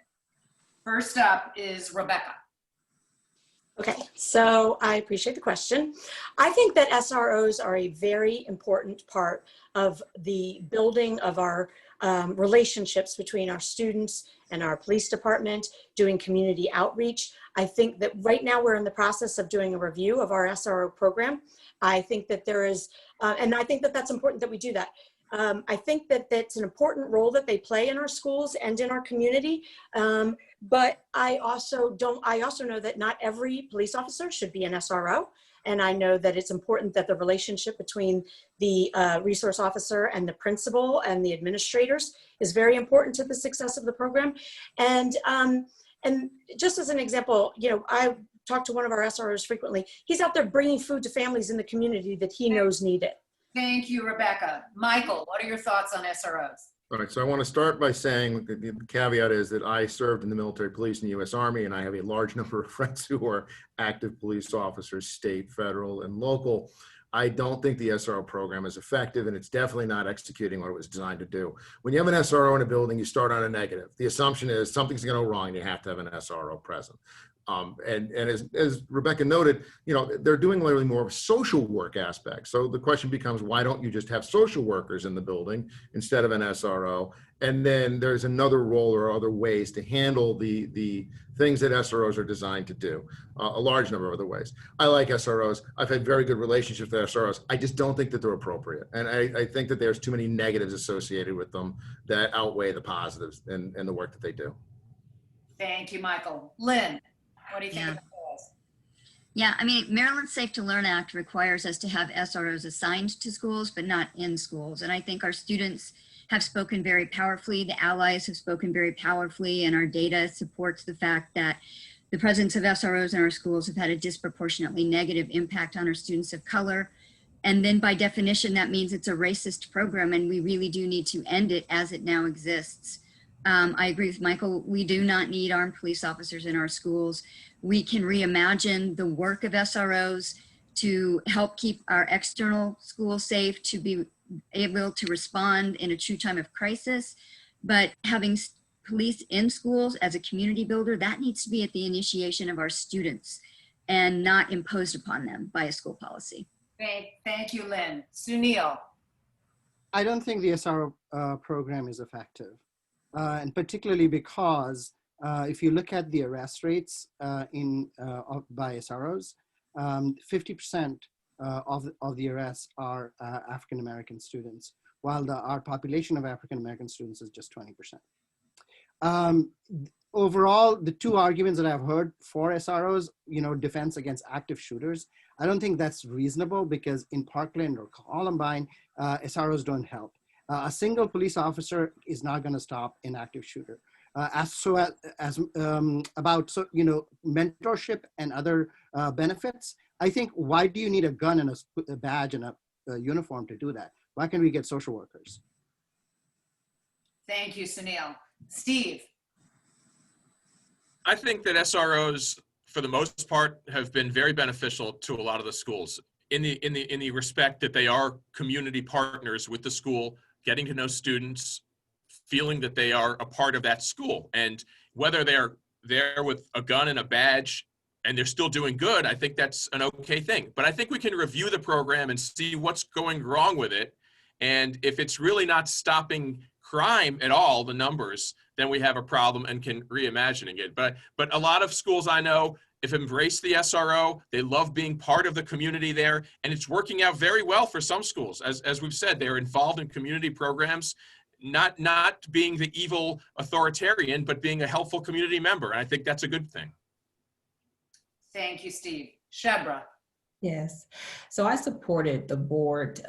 First up is Rebecca. Okay, so I appreciate the question. I think that SROs are a very important part of the building of our relationships between our students and our police department, doing community outreach. I think that right now we're in the process of doing a review of our SRO program. I think that there is, and I think that that's important that we do that. I think that that's an important role that they play in our schools and in our community. But I also know that not every police officer should be an SRO. And I know that it's important that the relationship between the resource officer and the principal and the administrators is very important to the success of the program. And just as an example, you know, I talk to one of our SROs frequently. He's out there bringing food to families in the community that he knows need it. Thank you, Rebecca. Michael, what are your thoughts on SROs? All right, so I want to start by saying that the caveat is that I served in the military police in the U.S. Army, and I have a large number of friends who are active police officers, state, federal, and local. I don't think the SRO program is effective, and it's definitely not executing what it was designed to do. When you have an SRO in a building, you start on a negative. The assumption is something's going to go wrong, and you have to have an SRO present. And as Rebecca noted, you know, they're doing literally more of social work aspects. So the question becomes, why don't you just have social workers in the building instead of an SRO? And then there's another role or other ways to handle the things that SROs are designed to do, a large number of other ways. I like SROs. I've had very good relationships with SROs. I just don't think that they're appropriate. And I think that there's too many negatives associated with them that outweigh the positives in the work that they do. Thank you, Michael. Lynn, what do you think about this? Yeah, I mean, Maryland's Safe to Learn Act requires us to have SROs assigned to schools, but not in schools. And I think our students have spoken very powerfully. The allies have spoken very powerfully, and our data supports the fact that the presence of SROs in our schools have had a disproportionately negative impact on our students of color. And then by definition, that means it's a racist program, and we really do need to end it as it now exists. I agree with Michael. We do not need armed police officers in our schools. We can reimagine the work of SROs to help keep our external schools safe, to be able to respond in a true time of crisis. But having police in schools as a community builder, that needs to be at the initiation of our students and not imposed upon them by a school policy. Thank you, Lynn. Sunil. I don't think the SRO program is effective. And particularly because if you look at the arrest rates by SROs, 50% of the arrests are African-American students, while our population of African-American students is just 20%. Overall, the two arguments that I've heard for SROs, you know, defense against active shooters, I don't think that's reasonable because in Parkland or Columbine, SROs don't help. A single police officer is not going to stop an active shooter. About mentorship and other benefits, I think why do you need a gun and a badge and a uniform to do that? Why can't we get social workers? Thank you, Sunil. Steve? I think that SROs, for the most part, have been very beneficial to a lot of the schools in the respect that they are community partners with the school, getting to know students, feeling that they are a part of that school. And whether they're there with a gun and a badge and they're still doing good, I think that's an okay thing. But I think we can review the program and see what's going wrong with it. And if it's really not stopping crime at all, the numbers, then we have a problem and can reimagining it. But a lot of schools I know have embraced the SRO. They love being part of the community there, and it's working out very well for some schools. As we've said, they're involved in community programs, not being the evil authoritarian, but being a helpful community member. And I think that's a good thing. Thank you, Steve. Shebra? Yes, so I supported the board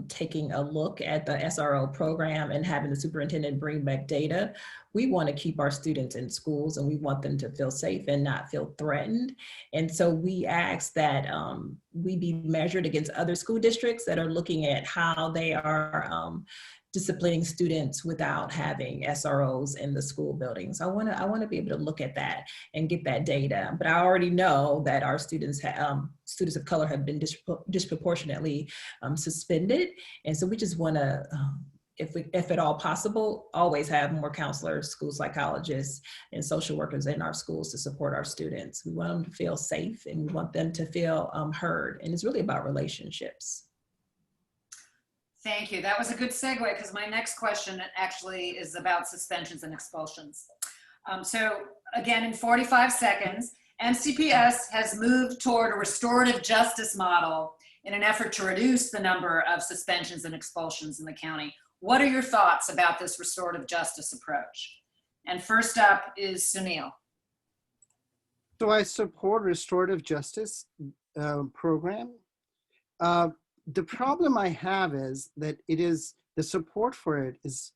taking a look at the SRO program and having the superintendent bring back data. We want to keep our students in schools and we want them to feel safe and not feel threatened. And so we ask that we be measured against other school districts that are looking at how they are disciplining students without having SROs in the school buildings. I want to be able to look at that and get that data. But I already know that our students students of color have been disproportionately suspended, and so we just want to, if at all possible, always have more counselors, school psychologists, and social workers in our schools to support our students. We want them to feel safe and we want them to feel heard, and it's really about relationships. Thank you. That was a good segue because my next question actually is about suspensions and expulsions. So again, in 45 seconds, MCPS has moved toward a restorative justice model in an effort to reduce the number of suspensions and expulsions in the county. What are your thoughts about this restorative justice approach? And first up is Sunil. So I support restorative justice program. The problem I have is that the support for it is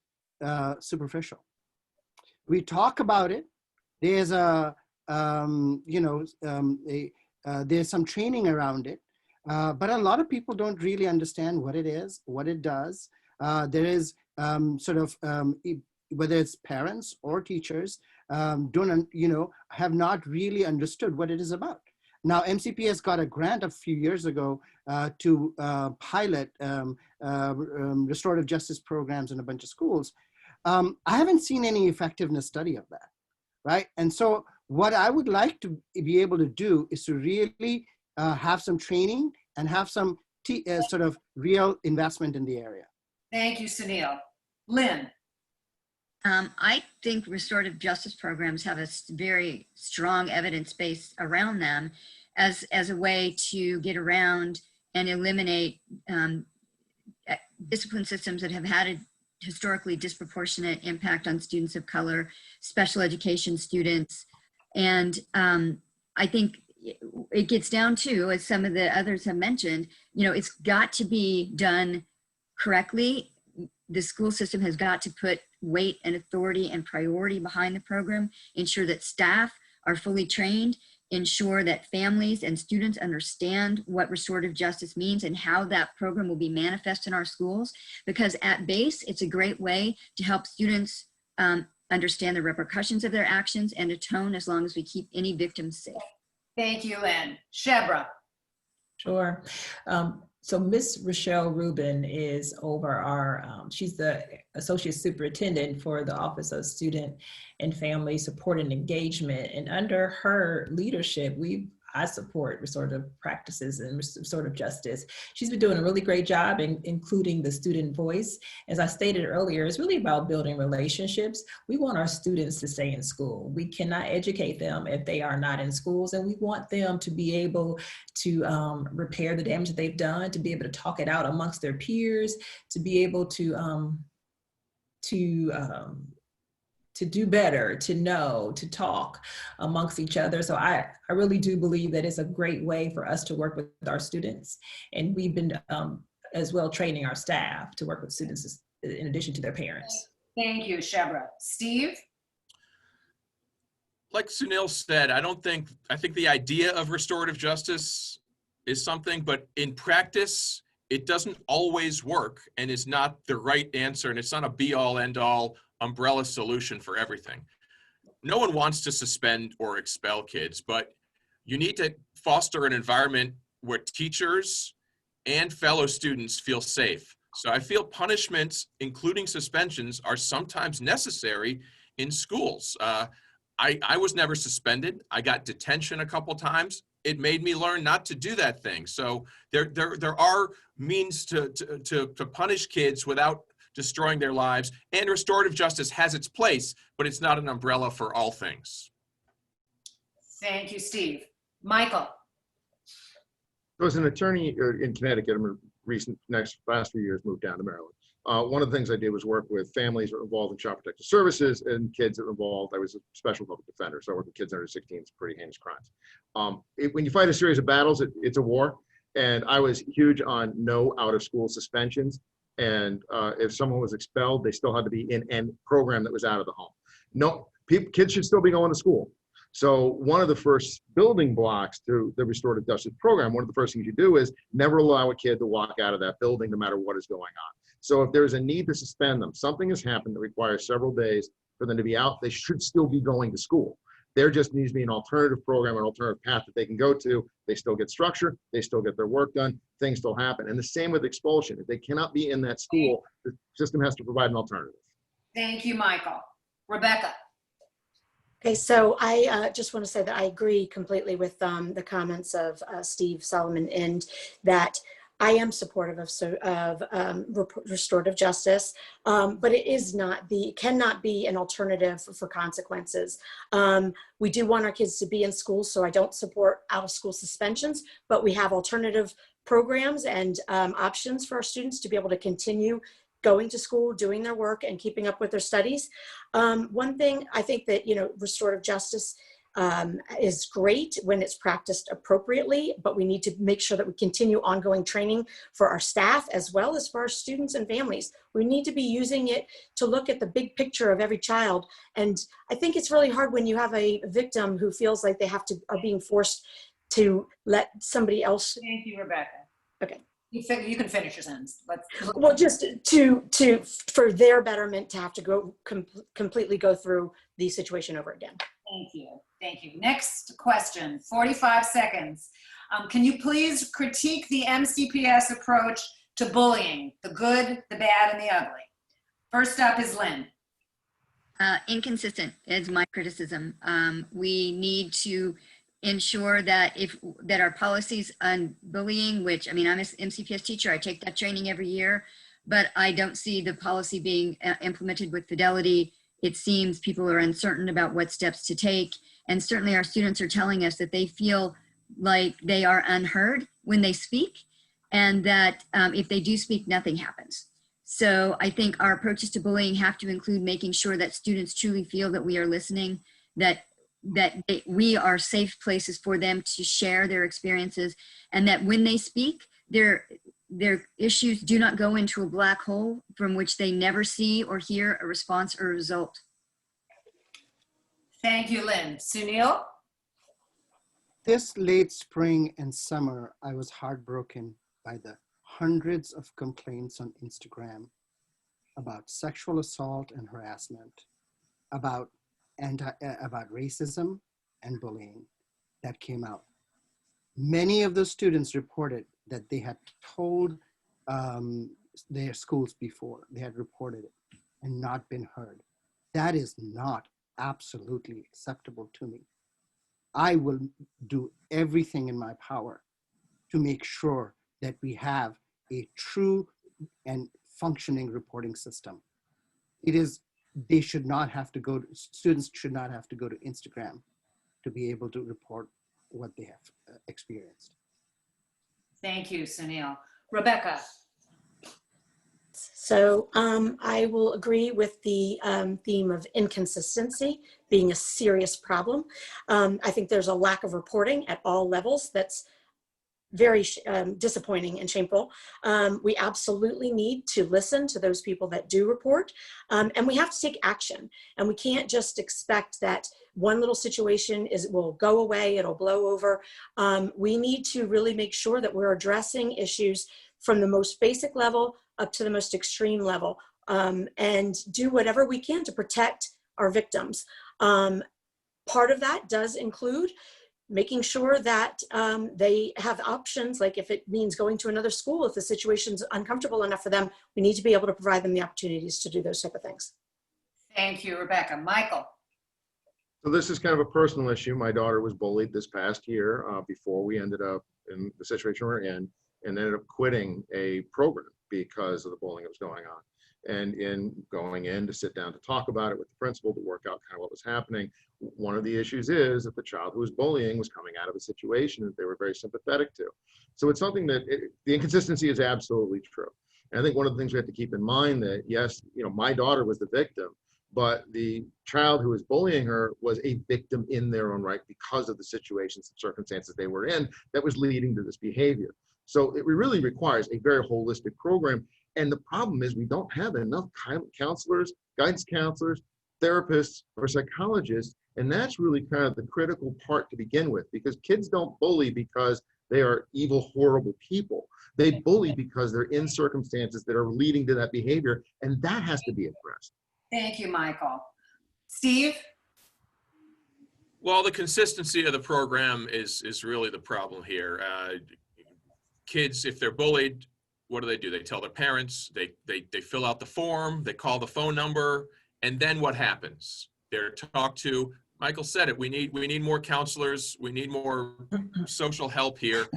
superficial. We talk about it. There's there's some training around it, but a lot of people don't really understand what it is, what it does. There is whether it's parents or teachers have not really understood what it is about. Now, MCPS got a grant a few years ago to pilot restorative justice programs in a bunch of schools. I haven't seen any effectiveness study of that, right? And so what I would like to be able to do is to really have some training and have some sort of real investment in the area. Thank you, Sunil. Lynne? I think restorative justice programs have a very strong evidence base around them as a way to get around and eliminate discipline systems that have had a historically disproportionate impact on students of color, special education students. And I think it gets down to, as some of the others have mentioned, it's got to be done correctly. The school system has got to put weight and authority and priority behind the program, ensure that staff are fully trained, ensure that families and students understand what restorative justice means and how that program will be manifest in our schools. Because at base, it's a great way to help students understand the repercussions of their actions and atone as long as we keep any victims safe. Thank you, Lynne. Shebra? Sure. So Miss Rochelle Rubin is over our, she's the Associate Superintendent for the Office of Student and Family Support and Engagement. And under her leadership, I support restorative practices and restorative justice. She's been doing a really great job in including the student voice. As I stated earlier, it's really about building relationships. We want our students to stay in school. We cannot educate them if they are not in schools, and we want them to be able to repair the damage that they've done, to be able to talk it out amongst their peers, to be able to do better, to know, to talk amongst each other. So I really do believe that it's a great way for us to work with our students. And we've been as well training our staff to work with students in addition to their parents. Thank you, Shebra. Steve? Like Sunil said, I think the idea of restorative justice is something, but in practice, it doesn't always work and is not the right answer, and it's not a be-all, end-all umbrella solution for everything. No one wants to suspend or expel kids, but you need to foster an environment where teachers and fellow students feel safe. So I feel punishments, including suspensions, are sometimes necessary in schools. I was never suspended. I got detention a couple times. It made me learn not to do that thing. So there are means to punish kids without destroying their lives, and restorative justice has its place, but it's not an umbrella for all things. Thank you, Steve. Michael. So as an attorney in Connecticut, I'm last few years moved down to Maryland. One of the things I did was work with families that were involved in child protective services and kids that were involved. I was a special public defender, so I worked with kids under 16. It's pretty heinous crimes. When you fight a series of battles, it's a war. And I was huge on no out of school suspensions. And if someone was expelled, they still had to be in a program that was out of the home. No, kids should still be going to school. So one of the first building blocks to the restorative justice program, one of the first things you do is never allow a kid to walk out of that building no matter what is going on. So if there's a need to suspend them, something has happened that requires several days for them to be out, they should still be going to school. There just needs to be an alternative program, an alternative path that they can go to. They still get structure, they still get their work done, things still happen. And the same with expulsion. If they cannot be in that school, the system has to provide an alternative. Thank you, Michael. Rebecca. Okay, so I just want to say that I agree completely with the comments of Steve Solomon, and that I am supportive of restorative justice, but it cannot be an alternative for consequences. We do want our kids to be in school, so I don't support out of school suspensions, but we have alternative programs and options for our students to be able to continue going to school, doing their work, and keeping up with their studies. One thing I think that, restorative justice is great when it's practiced appropriately, but we need to make sure that we continue ongoing training for our staff as well as for our students and families. We need to be using it to look at the big picture of every child. And I think it's really hard when you have a victim who feels like they are being forced to let somebody else. Thank you, Rebecca. Okay. You can finish your sentence. Well, just for their betterment to have to go completely go through the situation over again. Thank you. Thank you. Next question, 45 seconds. Can you please critique the MCPS approach to bullying, the good, the bad, and the ugly? First up is Lynne. Inconsistent is my criticism. We need to ensure that that our policies on bullying, which, I mean, I'm an MCPS teacher, I take that training every year, but I don't see the policy being implemented with fidelity. It seems people are uncertain about what steps to take. And certainly our students are telling us that they feel like they are unheard when they speak, and that if they do speak, nothing happens. So I think our approaches to bullying have to include making sure that students truly feel that we are listening, that we are safe places for them to share their experiences, and that when they speak, their issues do not go into a black hole from which they never see or hear a response or a result. Thank you, Lynne. Sunil? This late spring and summer, I was heartbroken by the hundreds of complaints on Instagram about sexual assault and harassment, about racism and bullying that came out. Many of the students reported that they had told their schools before, they had reported it and not been heard. That is not absolutely acceptable to me. I will do everything in my power to make sure that we have a true and functioning reporting system. They should not have to students should not have to go to Instagram to be able to report what they have experienced. Thank you, Sunil. Rebecca? So I will agree with the theme of inconsistency being a serious problem. I think there's a lack of reporting at all levels that's very disappointing and shameful. We absolutely need to listen to those people that do report, and we have to take action. And we can't just expect that one little situation will go away, it'll blow over. We need to really make sure that we're addressing issues from the most basic level up to the most extreme level, and do whatever we can to protect our victims. Part of that does include making sure that they have options, like if it means going to another school, if the situation's uncomfortable enough for them, we need to be able to provide them the opportunities to do those type of things. Thank you, Rebecca. Michael. So this is kind of a personal issue. My daughter was bullied this past year before we ended up in the situation we're in, and ended up quitting a program because of the bullying that was going on. And in going in to sit down to talk about it with the principal to work out kind of what was happening, one of the issues is that the child who was bullying was coming out of a situation that they were very sympathetic to. So it's something that the inconsistency is absolutely true. And I think one of the things we have to keep in mind that, yes, you know, my daughter was the victim, but the child who was bullying her was a victim in their own right because of the situations and circumstances they were in that was leading to this behavior. So it really requires a very holistic program. And the problem is we don't have enough counselors, guidance counselors, therapists, or psychologists. And that's really kind of the critical part to begin with, because kids don't bully because they are evil, horrible people. They bully because they're in circumstances that are leading to that behavior, and that has to be addressed. Thank you, Michael. Steve? Well, the consistency of the program is really the problem here. Kids, if they're bullied, what do? They tell their parents, they fill out the form, they call the phone number, and then what happens? They're talked to. Michael said it, we need more counselors, we need more social help here.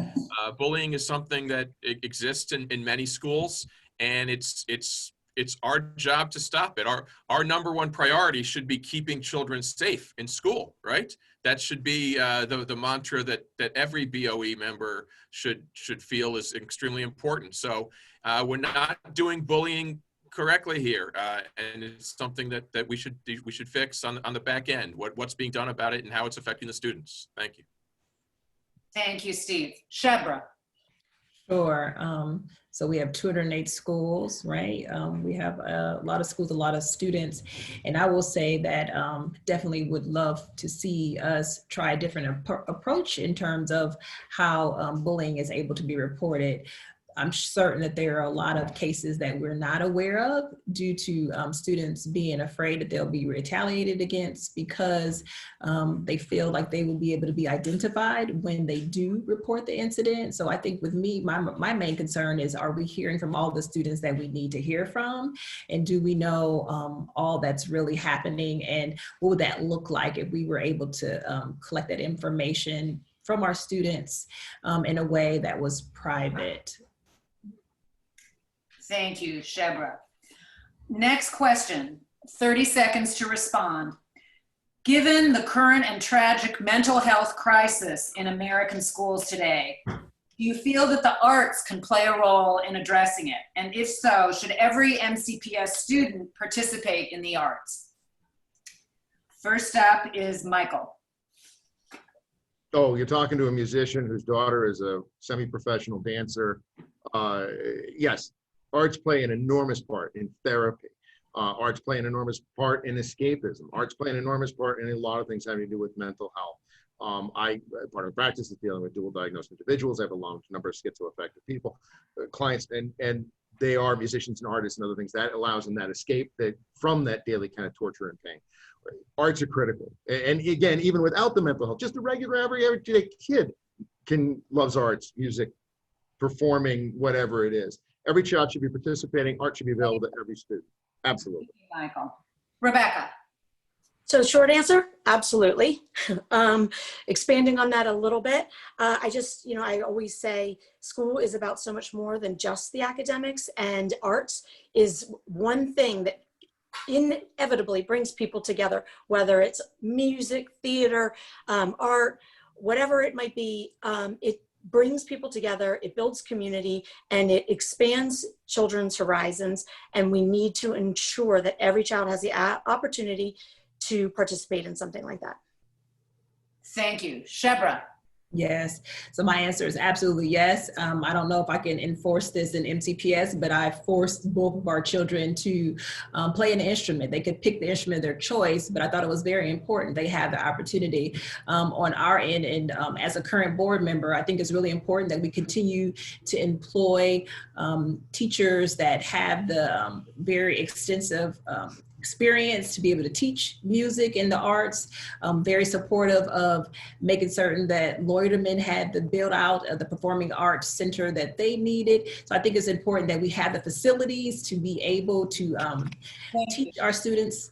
Bullying is something that exists in many schools, and it's our job to stop it. Our number one priority should be keeping children safe in school, right? That should be the mantra that every BOE member should feel is extremely important. So we're not doing bullying correctly here, and it's something that we should fix on the back end. What's being done about it and how it's affecting the students. Thank you. Thank you, Steve. Shebra. Sure. So we have 208 schools, right? We have a lot of schools, a lot of students. And I will say that definitely would love to see us try a different approach in terms of how bullying is able to be reported. I'm certain that there are a lot of cases that we're not aware of due to students being afraid that they'll be retaliated against because they feel like they will be able to be identified when they do report the incident. So I think with me, my main concern is, are we hearing from all the students that we need to hear from? And do we know all that's really happening? And what would that look like if we were able to collect that information from our students in a way that was private? Thank you, Shebra. Next question, 30 seconds to respond. Given the current and tragic mental health crisis in American schools today, do you feel that the arts can play a role in addressing it? And if so, should every MCPS student participate in the arts? First up is Michael. Oh, you're talking to a musician whose daughter is a semi-professional dancer. Yes. Arts play an enormous part in therapy. Arts play an enormous part in escapism. Arts play an enormous part in a lot of things having to do with mental health. Part of practice is dealing with dual diagnosed individuals. I have a long number of schizoaffective people, clients, and they are musicians and artists and other things. That allows them that escape from that daily kind of torture and pain. Arts are critical. And again, even without the mental health, just a regular everyday kid loves arts, music, performing, whatever it is. Every child should be participating. Art should be available to every student. Absolutely. Thank you, Michael. Rebecca. So short answer, absolutely. Expanding on that a little bit, I always say school is about so much more than just the academics, and arts is one thing that inevitably brings people together, whether it's music, theater, art, whatever it might be. It brings people together, it builds community, and it expands children's horizons. And we need to ensure that every child has the opportunity to participate in something like that. Thank you. Shebra. Yes. So my answer is absolutely yes. I don't know if I can enforce this in MCPS, but I forced both of our children to play an instrument. They could pick the instrument of their choice, but I thought it was very important they have the opportunity on our end. And as a current board member, I think it's really important that we continue to employ teachers that have the very extensive experience to be able to teach music and the arts. Very supportive of making certain that Loiterman had the build out of the Performing Arts Center that they needed. So I think it's important that we have the facilities to be able to teach our students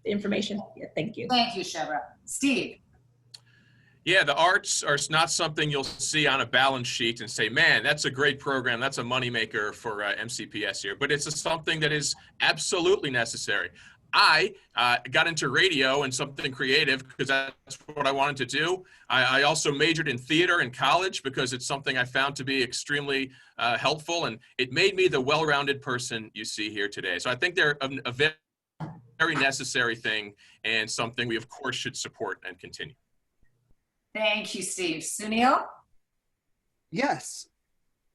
the information. Yeah, thank you. Thank you, Shebra. Steve. Yeah, the arts are not something you'll see on a balance sheet and say, man, that's a great program. That's a moneymaker for MCPS here. But it's something that is absolutely necessary. I got into radio and something creative because that's what I wanted to do. I also majored in theater in college because it's something I found to be extremely helpful, and it made me the well-rounded person you see here today. So I think they're a very necessary thing and something we, of course, should support and continue. Thank you, Steve. Sunil? Yes,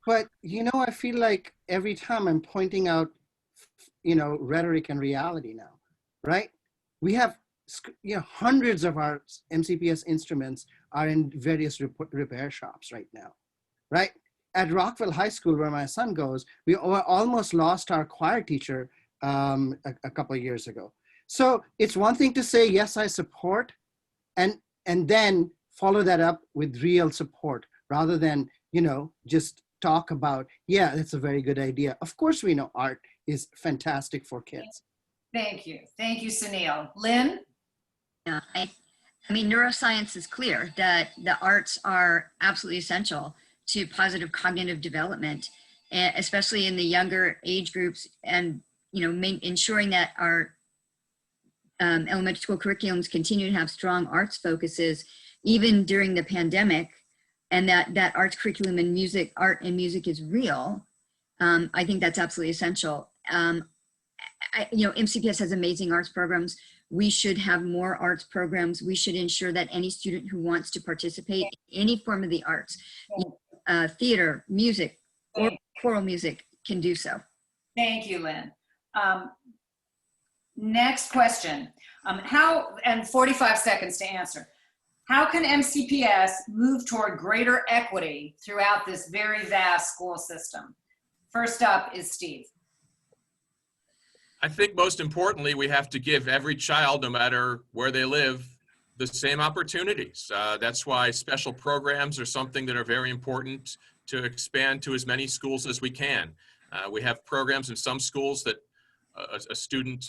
but I feel like every time I'm pointing out, rhetoric and reality now, right? We have, hundreds of our MCPS instruments are in various repair shops right now, right? At Rockville High School, where my son goes, we almost lost our choir teacher a couple of years ago. So it's one thing to say, yes, I support, and then follow that up with real support rather than, just talk about, yeah, that's a very good idea. Of course, we know art is fantastic for kids. Thank you. Thank you, Sunil. Lynne? Yeah, I mean, neuroscience is clear that the arts are absolutely essential to positive cognitive development, especially in the younger age groups, and ensuring that our elementary school curriculums continue to have strong arts focuses even during the pandemic, and that arts curriculum and art and music is real. I think that's absolutely essential. MCPS has amazing arts programs. We should have more arts programs. We should ensure that any student who wants to participate in any form of the arts, theater, music, or choral music, can do so. Thank you, Lynne. Next question. And 45 seconds to answer. How can MCPS move toward greater equity throughout this very vast school system? First up is Steve. I think most importantly, we have to give every child, no matter where they live, the same opportunities. That's why special programs are something that are very important to expand to as many schools as we can. We have programs in some schools that a student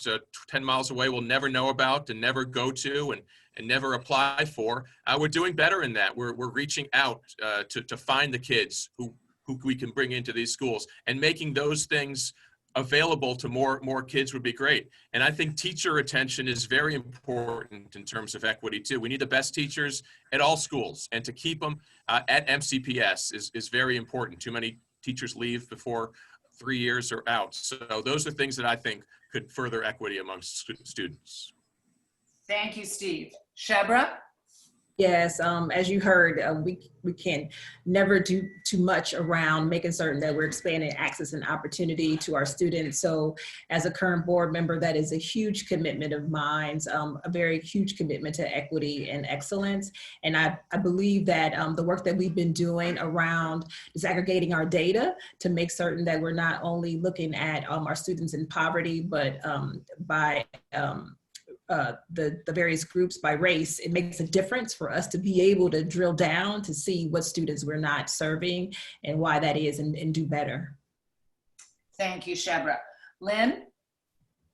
10 miles away will never know about and never go to and never apply for. We're doing better in that. We're reaching out to find the kids who we can bring into these schools, and making those things available to more kids would be great. And I think teacher retention is very important in terms of equity too. We need the best teachers at all schools, and to keep them at MCPS is very important. Too many teachers leave before 3 years are out. So those are things that I think could further equity amongst students. Thank you, Steve. Shebra? Yes, as you heard, we can never do too much around making certain that we're expanding access and opportunity to our students. So as a current board member, that is a huge commitment of mine, a very huge commitment to equity and excellence. And I believe that the work that we've been doing around disaggregating our data to make certain that we're not only looking at our students in poverty, but by the various groups by race, it makes a difference for us to be able to drill down to see what students we're not serving and why that is, and do better. Thank you, Shebra. Lynne?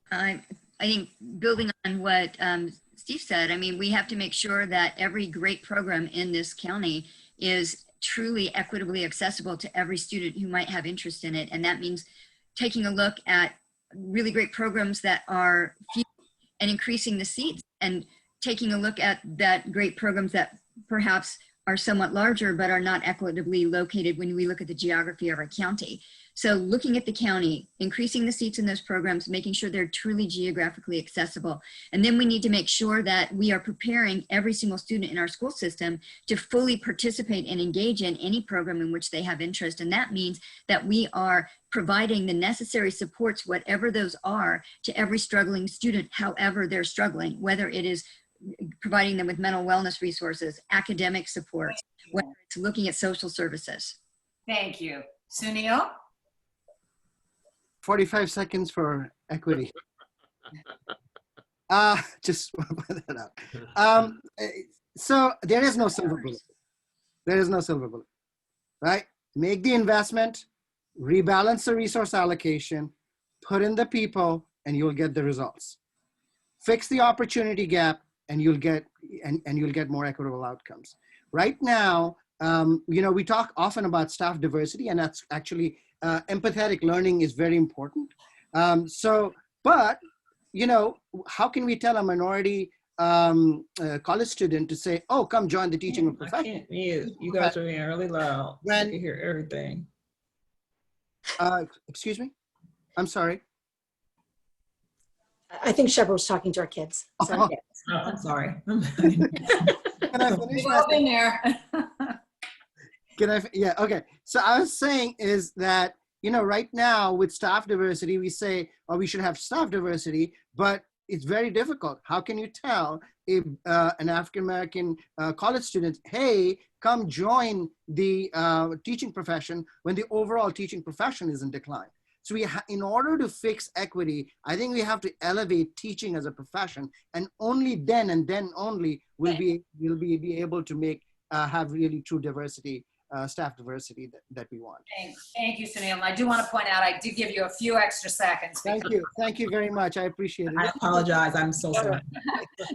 I think building on what Steve said, I mean, we have to make sure that every great program in this county is truly equitably accessible to every student who might have interest in it. And that means taking a look at really great programs that are few and increasing the seats, and taking a look at that great programs that perhaps are somewhat larger but are not equitably located when we look at the geography of our county. So looking at the county, increasing the seats in those programs, making sure they're truly geographically accessible. And then we need to make sure that we are preparing every single student in our school system to fully participate and engage in any program in which they have interest. And that means that we are providing the necessary supports, whatever those are, to every struggling student, however they're struggling, whether it is providing them with mental wellness resources, academic supports, whether it's looking at social services. Thank you. Sunil? 45 seconds for equity. Just want to put that out. So there is no silver bullet. There is no silver bullet, right? Make the investment, rebalance the resource allocation, put in the people, and you'll get the results. Fix the opportunity gap, and you'll get more equitable outcomes. Right now, we talk often about staff diversity, and that's actually empathetic learning is very important. But how can we tell a minority college student to say, "Oh, come join the teaching profession"? I can't mute. You guys are being really loud. I can hear everything. Excuse me? I'm sorry. I think Shebra was talking to our kids. So. Oh, I'm sorry. Can I finish? We've all been there. Yeah, okay. So I was saying is that, right now with staff diversity, we say, oh, we should have staff diversity, but it's very difficult. How can you tell if an African-American college student, hey, come join the teaching profession when the overall teaching profession is in decline? So in order to fix equity, I think we have to elevate teaching as a profession, and only then and then only will we'll be able to have really true diversity, staff diversity that we want. Thank you, Sunil. And I do want to point out, I did give you a few extra seconds. Thank you very much. I appreciate it. I apologize. I'm so sorry.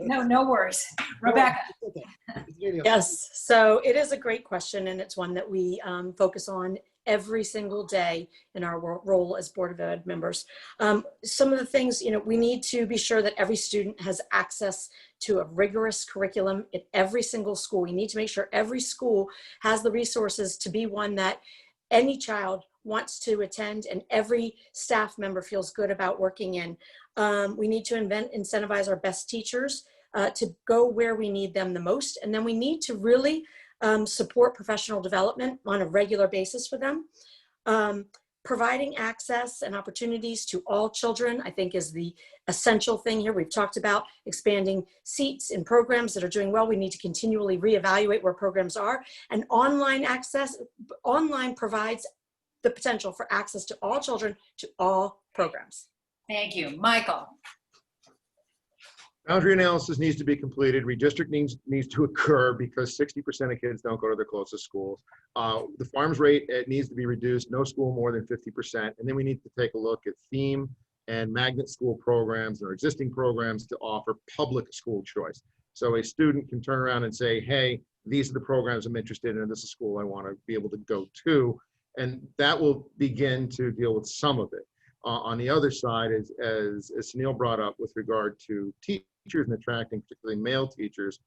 No worries. Rebecca. Yes, so it is a great question, and it's one that we focus on every single day in our role as Board of Ed members. Some of the things, we need to be sure that every student has access to a rigorous curriculum at every single school. We need to make sure every school has the resources to be one that any child wants to attend and every staff member feels good about working in. We need to incentivize our best teachers to go where we need them the most. And then we need to really support professional development on a regular basis for them. Providing access and opportunities to all children, I think, is the essential thing here. We've talked about expanding seats in programs that are doing well. We need to continually reevaluate where programs are. And online provides the potential for access to all children to all programs. Thank you. Michael. Boundary analysis needs to be completed. Redistricting needs to occur because 60% of kids don't go to their closest schools. The farms rate, it needs to be reduced, no school more than 50%. And then we need to take a look at theme and magnet school programs or existing programs to offer public school choice. So a student can turn around and say, hey, these are the programs I'm interested in, and this is a school I want to be able to go to. And that will begin to deal with some of it. On the other side, as Sunil brought up with regard to teachers and attracting particularly male teachers,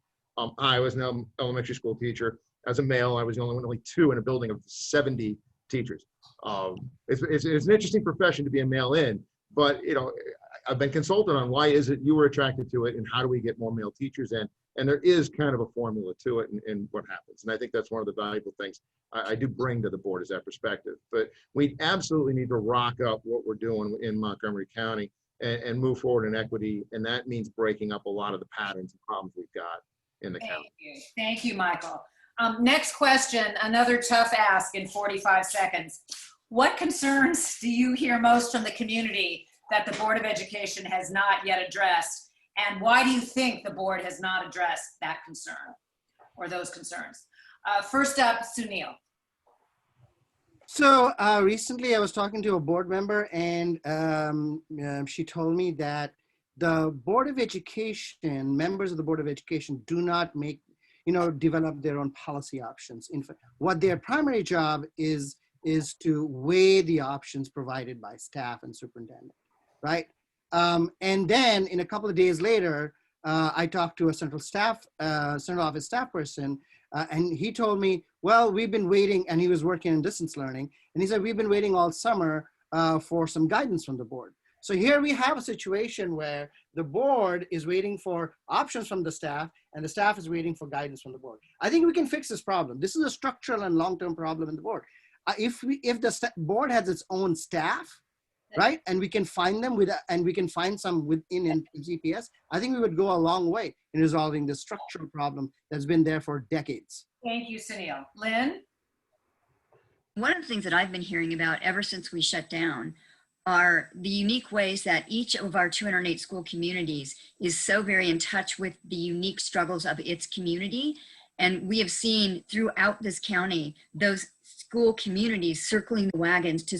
I was an elementary school teacher. As a male, I was the only two in a building of 70 teachers. It's an interesting profession to be a male in, but I've been consulted on why is it you were attracted to it and how do we get more male teachers in? And there is kind of a formula to it and what happens. And I think that's one of the valuable things I do bring to the board is that perspective. But we absolutely need to rock up what we're doing in Montgomery County and move forward in equity. And that means breaking up a lot of the patterns and problems we've got in the county. Thank you, Michael. Next question, another tough ask in 45 seconds. What concerns do you hear most from the community that the Board of Education has not yet addressed? And why do you think the board has not addressed that concern or those concerns? First up, Sunil. So recently I was talking to a board member and she told me that the Board of Education, members of the Board of Education do not develop their own policy options. In fact, what their primary job is to weigh the options provided by staff and superintendent, right? And then in a couple of days later, I talked to a central office staff person And he told me, well, we've been waiting, and he was working in distance learning. And he said, we've been waiting all summer for some guidance from the board. So here we have a situation where the board is waiting for options from the staff, and the staff is waiting for guidance from the board. I think we can fix this problem. This is a structural and long-term problem in the board. If the board has its own staff, right, and we can find them and we can find some within MCPS, I think we would go a long way in resolving this structural problem that's been there for decades. Thank you, Sunil. Lynn? One of the things that I've been hearing about ever since we shut down are the unique ways that each of our 208 school communities is so very in touch with the unique struggles of its community. And we have seen throughout this county, those school communities circling the wagons to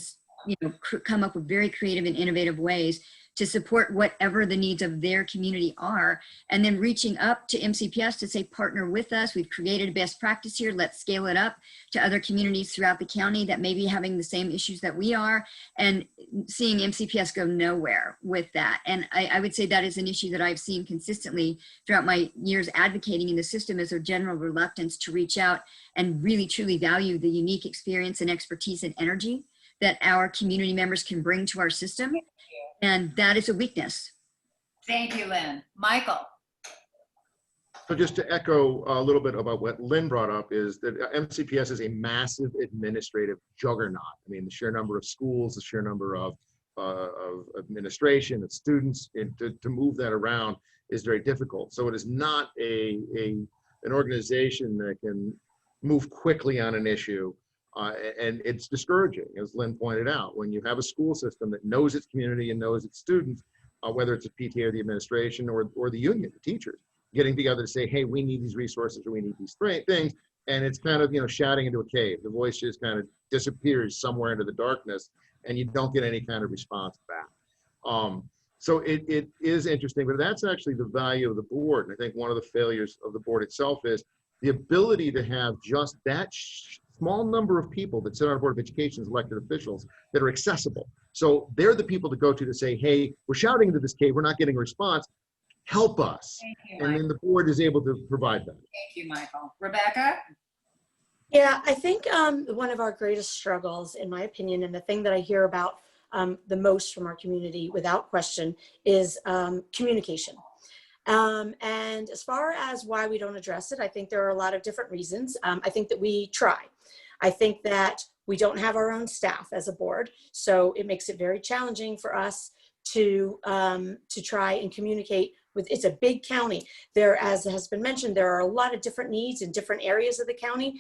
come up with very creative and innovative ways to support whatever the needs of their community are, and then reaching up to MCPS to say, partner with us. We've created a best practice here. Let's scale it up to other communities throughout the county that may be having the same issues that we are, and seeing MCPS go nowhere with that. And I would say that is an issue that I've seen consistently throughout my years advocating in the system, is a general reluctance to reach out and really truly value the unique experience and expertise and energy that our community members can bring to our system. And that is a weakness. Thank you, Lynn. Michael? So just to echo a little bit about what Lynn brought up, is that MCPS is a massive administrative juggernaut. I mean, the sheer number of schools, the sheer number of administration, of students, and to move that around is very difficult. So it is not an organization that can move quickly on an issue. And it's discouraging, as Lynn pointed out, when you have a school system that knows its community and knows its students, whether it's a PTA or the administration or the union, the teachers, getting together to say, hey, we need these resources or we need these things. And it's kind of, shouting into a cave. The voice just kind of disappears somewhere into the darkness, and you don't get any kind of response back. So it is interesting, but that's actually the value of the board. And I think one of the failures of the board itself is the ability to have just that small number of people that sit on our Board of Education as elected officials that are accessible. So they're the people to go to say, hey, we're shouting into this cave, we're not getting a response, help us. Thank you, And then the board is able to provide that. Thank you, Michael. Rebecca? Yeah, I think one of our greatest struggles, in my opinion, and the thing that I hear about the most from our community, without question, is communication. And as far as why we don't address it, I think there are a lot of different reasons. I think that we try. I think that we don't have our own staff as a board, so it makes it very challenging for us to try and communicate with. It's a big county. There, as has been mentioned, there are a lot of different needs in different areas of the county.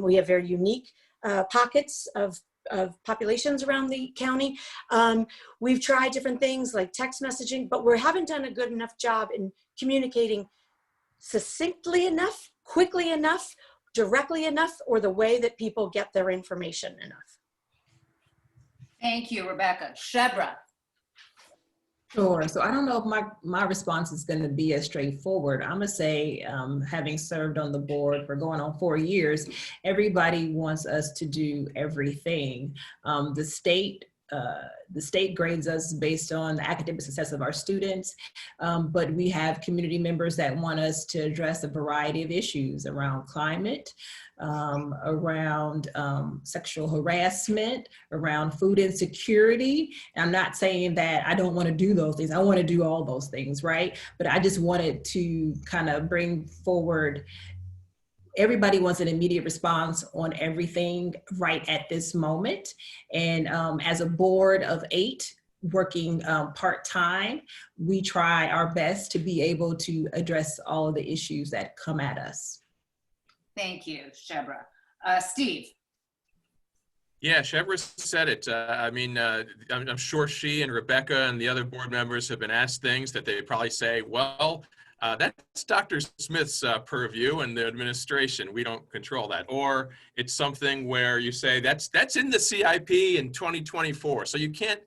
We have very unique pockets of populations around the county. We've tried different things like text messaging, but we haven't done a good enough job in communicating succinctly enough, quickly enough, directly enough, or the way that people get their information enough. Thank you, Rebecca. Shebra? Sure. So I don't know if my response is going to be as straightforward. I'm going to say, having served on the board for going on 4 years, everybody wants us to do everything. The state grades us based on the academic success of our students, but we have community members that want us to address a variety of issues around climate, around sexual harassment, around food insecurity. And I'm not saying that I don't want to do those things. I want to do all those things, right? But I just wanted to kind of bring forward, everybody wants an immediate response on everything right at this moment. And as a board of 8 working part-time, we try our best to be able to address all of the issues that come at us. Thank you, Shebra. Steve? Yeah, Shebra said it. I'm sure she and Rebecca and the other board members have been asked things that they probably say, well, that's Dr. Smith's purview and the administration. We don't control that. Or it's something where you say that's in the CIP in 2024. So you can't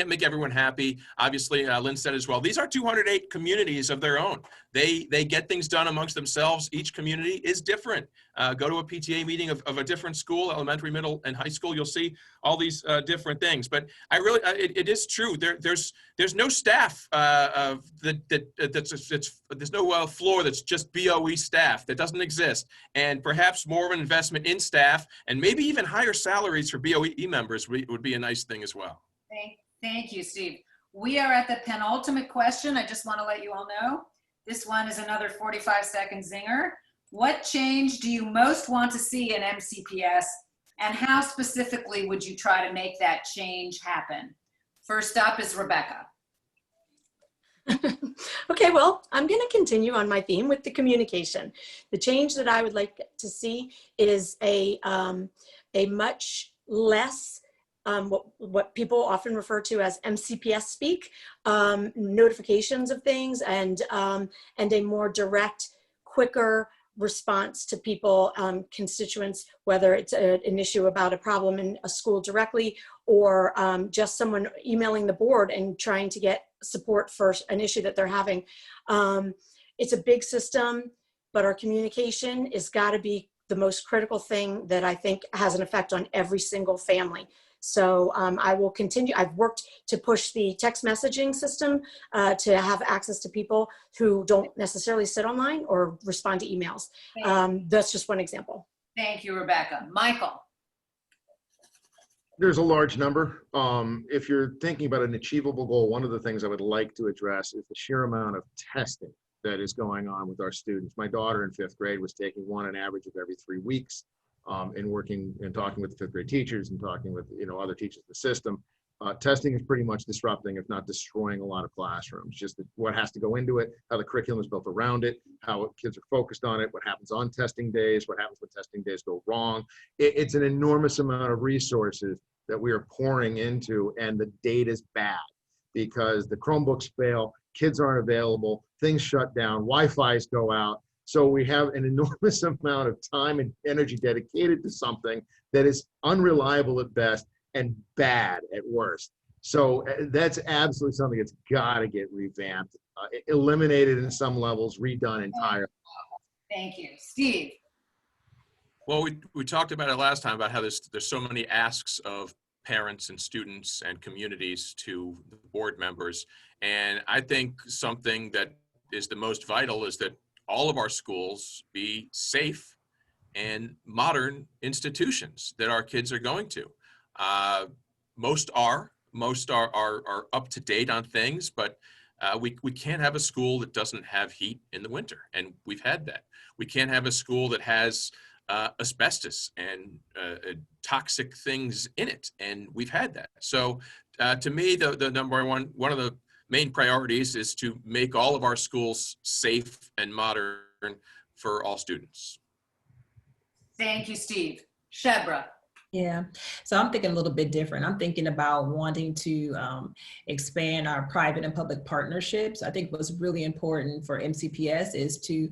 make everyone happy. Obviously, Lynn said as well, these are 208 communities of their own. They get things done amongst themselves. Each community is different. Go to a PTA meeting of a different school, elementary, middle, and high school. You'll see all these different things. But I really, it is true. There's no staff that's floor that's just BOE staff. That doesn't exist. And perhaps more of an investment in staff and maybe even higher salaries for BOE members would be a nice thing as well. Thank you, Steve. We are at the penultimate question. I just want to let you all know. This one is another 45-second zinger. What change do you most want to see in MCPS, and how specifically would you try to make that change happen? First up is Rebecca. Okay, well, I'm going to continue on my theme with the communication. The change that I would like to see is a much less what people often refer to as MCPS speak, notifications of things, and a more direct, quicker response to people, constituents, whether it's an issue about a problem in a school directly, or just someone emailing the board and trying to get support for an issue that they're having. It's a big system, but our communication is got to be the most critical thing that I think has an effect on every single family. So I will continue. I've worked to push the text messaging system to have access to people who don't necessarily sit online or respond to emails. That's just one example. Thank you, Rebecca. Michael. There's a large number. If you're thinking about an achievable goal, one of the things I would like to address is the sheer amount of testing that is going on with our students. My daughter in 5th grade was taking one an average of every 3 weeks. And working and talking with the 5th grade teachers and talking with other teachers in the system. Testing is pretty much disrupting, if not destroying, a lot of classrooms. Just what has to go into it, how the curriculum is built around it, how kids are focused on it, what happens on testing days, what happens when testing days go wrong. It's an enormous amount of resources that we are pouring into, and the data's bad because the Chromebooks fail, kids aren't available, things shut down, Wi-Fi's go out. So we have an enormous amount of time and energy dedicated to something that is unreliable at best and bad at worst. So that's absolutely something that's got to get revamped, eliminated in some levels, redone entirely. Thank you. Steve. Well, we talked about it last time about how there's so many asks of parents and students and communities to the board members. And I think something that is the most vital is that all of our schools be safe and modern institutions that our kids are going to. Most are up to date on things, but we can't have a school that doesn't have heat in the winter, and we've had that. We can't have a school that has asbestos and toxic things in it, and we've had that. So to me, the number one of the main priorities is to make all of our schools safe and modern for all students. Thank you, Steve. Shebra. Yeah, so I'm thinking a little bit different. I'm thinking about wanting to expand our private and public partnerships. I think what's really important for MCPS is to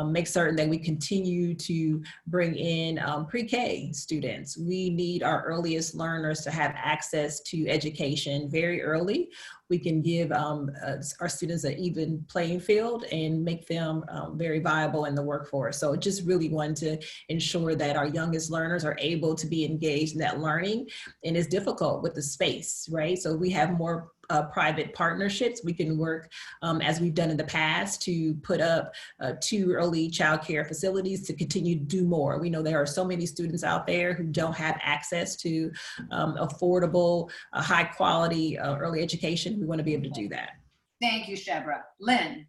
make certain that we continue to bring in pre-K students. We need our earliest learners to have access to education very early. We can give our students an even playing field and make them very viable in the workforce. So just really want to ensure that our youngest learners are able to be engaged in that learning, and it's difficult with the space, right? So we have more private partnerships. We can work as we've done in the past to put up 2 early child care facilities to continue to do more. We know there are so many students out there who don't have access to affordable, high quality early education. We want to be able to do that. Thank you, Shebra. Lynne.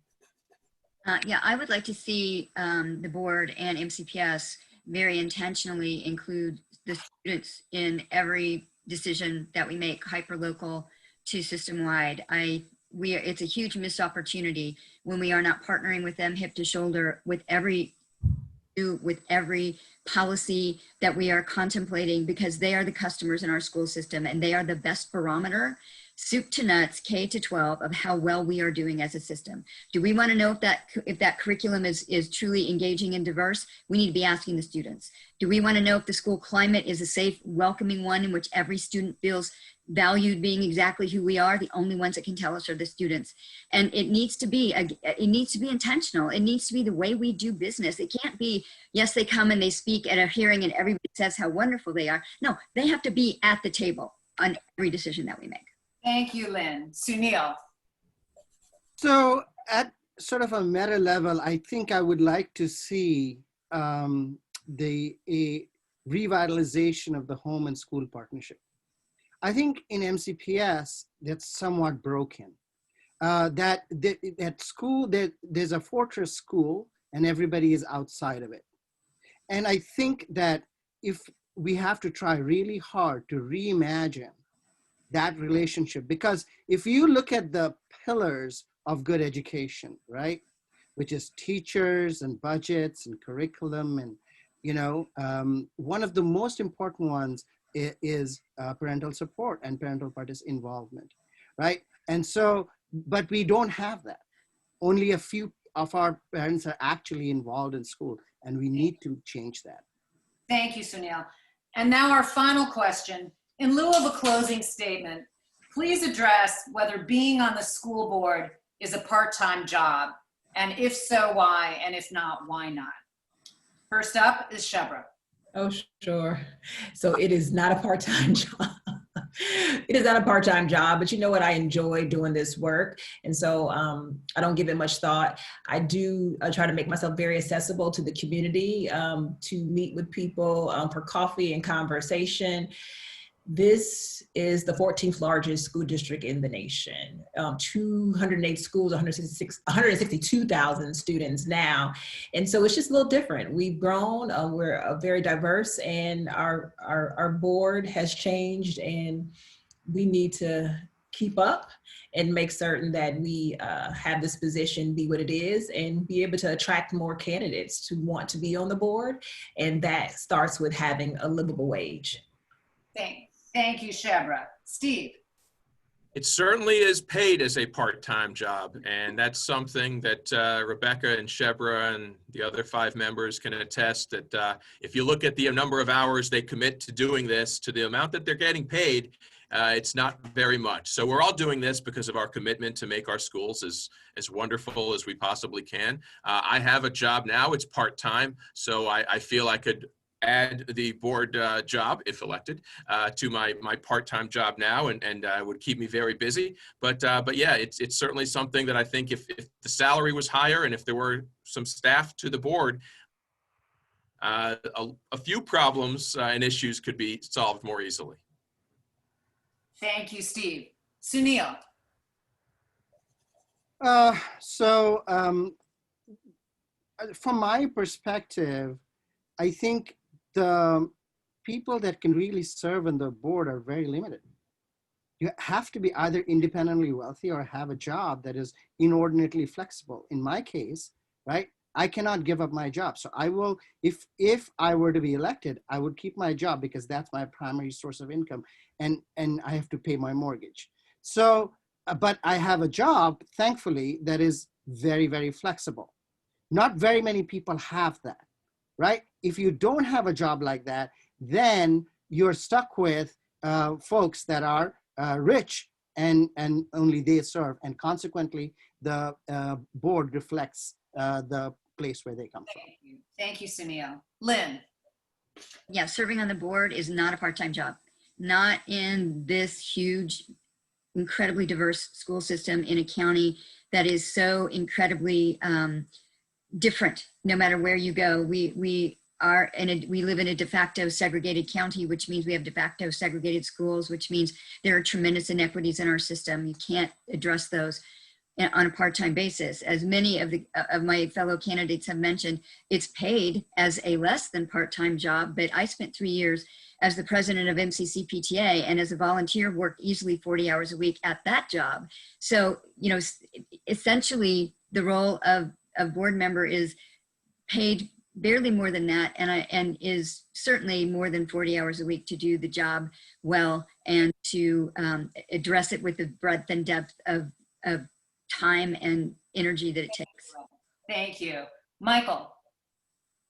Yeah, I would like to see the board and MCPS very intentionally include the students in every decision that we make, hyper-local to system-wide. It's a huge missed opportunity when we are not partnering with them hip to shoulder with every policy that we are contemplating, because they are the customers in our school system and they are the best barometer, soup to nuts, K to 12, of how well we are doing as a system. Do we want to know if that curriculum is truly engaging and diverse? We need to be asking the students. Do we want to know if the school climate is a safe, welcoming one in which every student feels valued being exactly who we are? The only ones that can tell us are the students. And it needs to be intentional. It needs to be the way we do business. It can't be, yes, they come and they speak at a hearing and everybody says how wonderful they are. No, they have to be at the table on every decision that we make. Thank you, Lynne. Sunil. So at sort of a meta level, I think I would like to see a revitalization of the home and school partnership. I think in MCPS, that's somewhat broken. That school, there's a fortress school and everybody is outside of it. And I think that if we have to try really hard to reimagine that relationship, because if you look at the pillars of good education, right, which is teachers and budgets and curriculum, and one of the most important ones is parental support and parental involvement, right? And so, but we don't have that. Only a few of our parents are actually involved in school, and we need to change that. Thank you, Sunil. And now our final question. In lieu of a closing statement, please address whether being on the school board is a part-time job, and if so, why, and if not, why not? First up is Shebra. Oh, sure. So it is not a part-time job. It is not a part-time job, but you know what? I enjoy doing this work. And so I don't give it much thought. I do try to make myself very accessible to the community, to meet with people for coffee and conversation. This is the 14th largest school district in the nation. 208 schools, 162,000 students now. And so it's just a little different. We've grown, we're very diverse, and our board has changed, and we need to keep up and make certain that we have this position be what it is and be able to attract more candidates to want to be on the board. And that starts with having a livable wage. Thank you, Shebra. Steve. It certainly is paid as a part-time job, and that's something that Rebecca and Shebra and the other 5 members can attest that if you look at the number of hours they commit to doing this to the amount that they're getting paid, it's not very much. So we're all doing this because of our commitment to make our schools as wonderful as we possibly can. I have a job now, it's part-time, so I feel I could add the board job, if elected, to my part-time job now, and would keep me very busy. But yeah, it's certainly something that I think if the salary was higher and if there were some staff to the board, a few problems and issues could be solved more easily. Thank you, Steve. Sunil. From my perspective, I think the people that can really serve on the board are very limited. You have to be either independently wealthy or have a job that is inordinately flexible. In my case, right, I cannot give up my job. So I will, if I were to be elected, I would keep my job because that's my primary source of income, and I have to pay my mortgage. So, but I have a job, thankfully, that is very, very flexible. Not very many people have that. Right? If you don't have a job like that, then you're stuck with folks that are rich and only they serve. And consequently, the board reflects the place where they come from. Thank you, Sunil. Lynne. Yeah, serving on the board is not a part-time job. Not in this huge, incredibly diverse school system in a county that is so incredibly different no matter where you go. We live in a de facto segregated county, which means we have de facto segregated schools, which means there are tremendous inequities in our system. You can't address those on a part-time basis. As many of my fellow candidates have mentioned, it's paid as a less than part-time job, but I spent 3 years as the president of MCC PTA, and as a volunteer worked easily 40 hours a week at that job. So, essentially the role of a board member is paid barely more than that, and is certainly more than 40 hours a week to do the job well and to address it with the breadth and depth of time and energy that it takes. Thank you. Michael.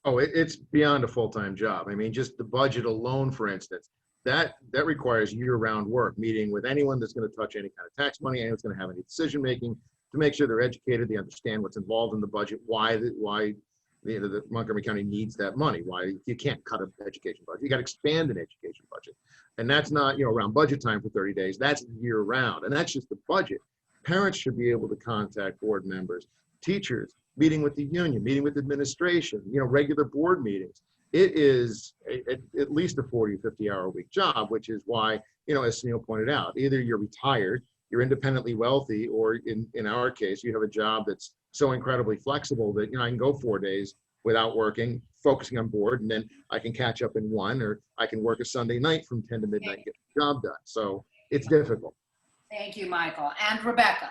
Oh, it's beyond a full-time job. I mean, just the budget alone, for instance, that requires year-round work, meeting with anyone that's going to touch any kind of tax money, anyone that's going to have any decision-making, to make sure they're educated, they understand what's involved in the budget, why the Montgomery County needs that money, why you can't cut an education budget. You got to expand an education budget. And that's not, around budget time for 30 days, that's year round. And that's just the budget. Parents should be able to contact board members teachers, meeting with the union, meeting with administration, regular board meetings. It is at least a 40 or 50 hour a week job, which is why, as Sunil pointed out, either you're retired, you're independently wealthy, or in our case, you have a job that's so incredibly flexible that, I can go 4 days without working, focusing on board, and then I can catch up in one, or I can work a Sunday night from 10 to midnight and get the job done. So it's difficult. Thank you, Michael. And Rebecca.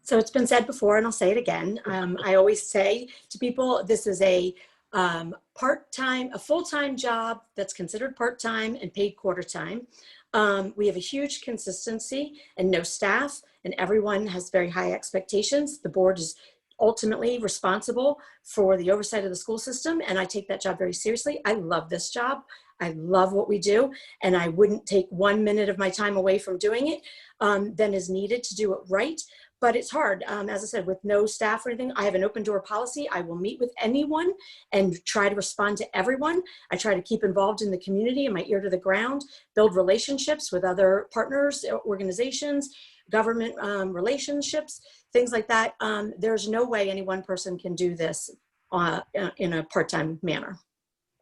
So it's been said before, and I'll say it again. I always say to people, this is a part-time, a full-time job that's considered part-time and paid quarter-time. We have a huge consistency and no staff, and everyone has very high expectations. The board is ultimately responsible for the oversight of the school system, and I take that job very seriously. I love this job. I love what we do, and I wouldn't take 1 minute of my time away from doing it than is needed to do it right. But it's hard. As I said, with no staff or anything, I have an open door policy. I will meet with anyone and try to respond to everyone. I try to keep involved in the community and my ear to the ground, build relationships with other partners, organizations, government relationships, things like that. There's no way any one person can do this in a part-time manner.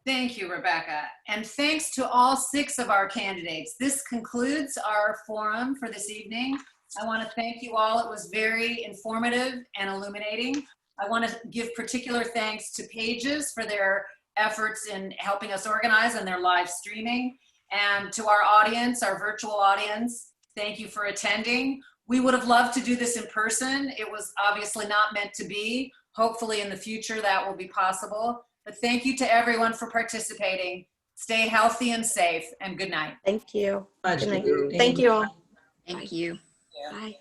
Thank you, Rebecca. And thanks to all 6 of our candidates. This concludes our forum for this evening. I want to thank you all. It was very informative and illuminating. I want to give particular thanks to Pages for their efforts in helping us organize and their live streaming. And to our audience, our virtual audience, thank you for attending. We would have loved to do this in person. It was obviously not meant to be. Hopefully in the future that will be possible. But thank you to everyone for participating. Stay healthy and safe, and good night. Thank you. Much. Good night. Thank you all. Thank you. Bye.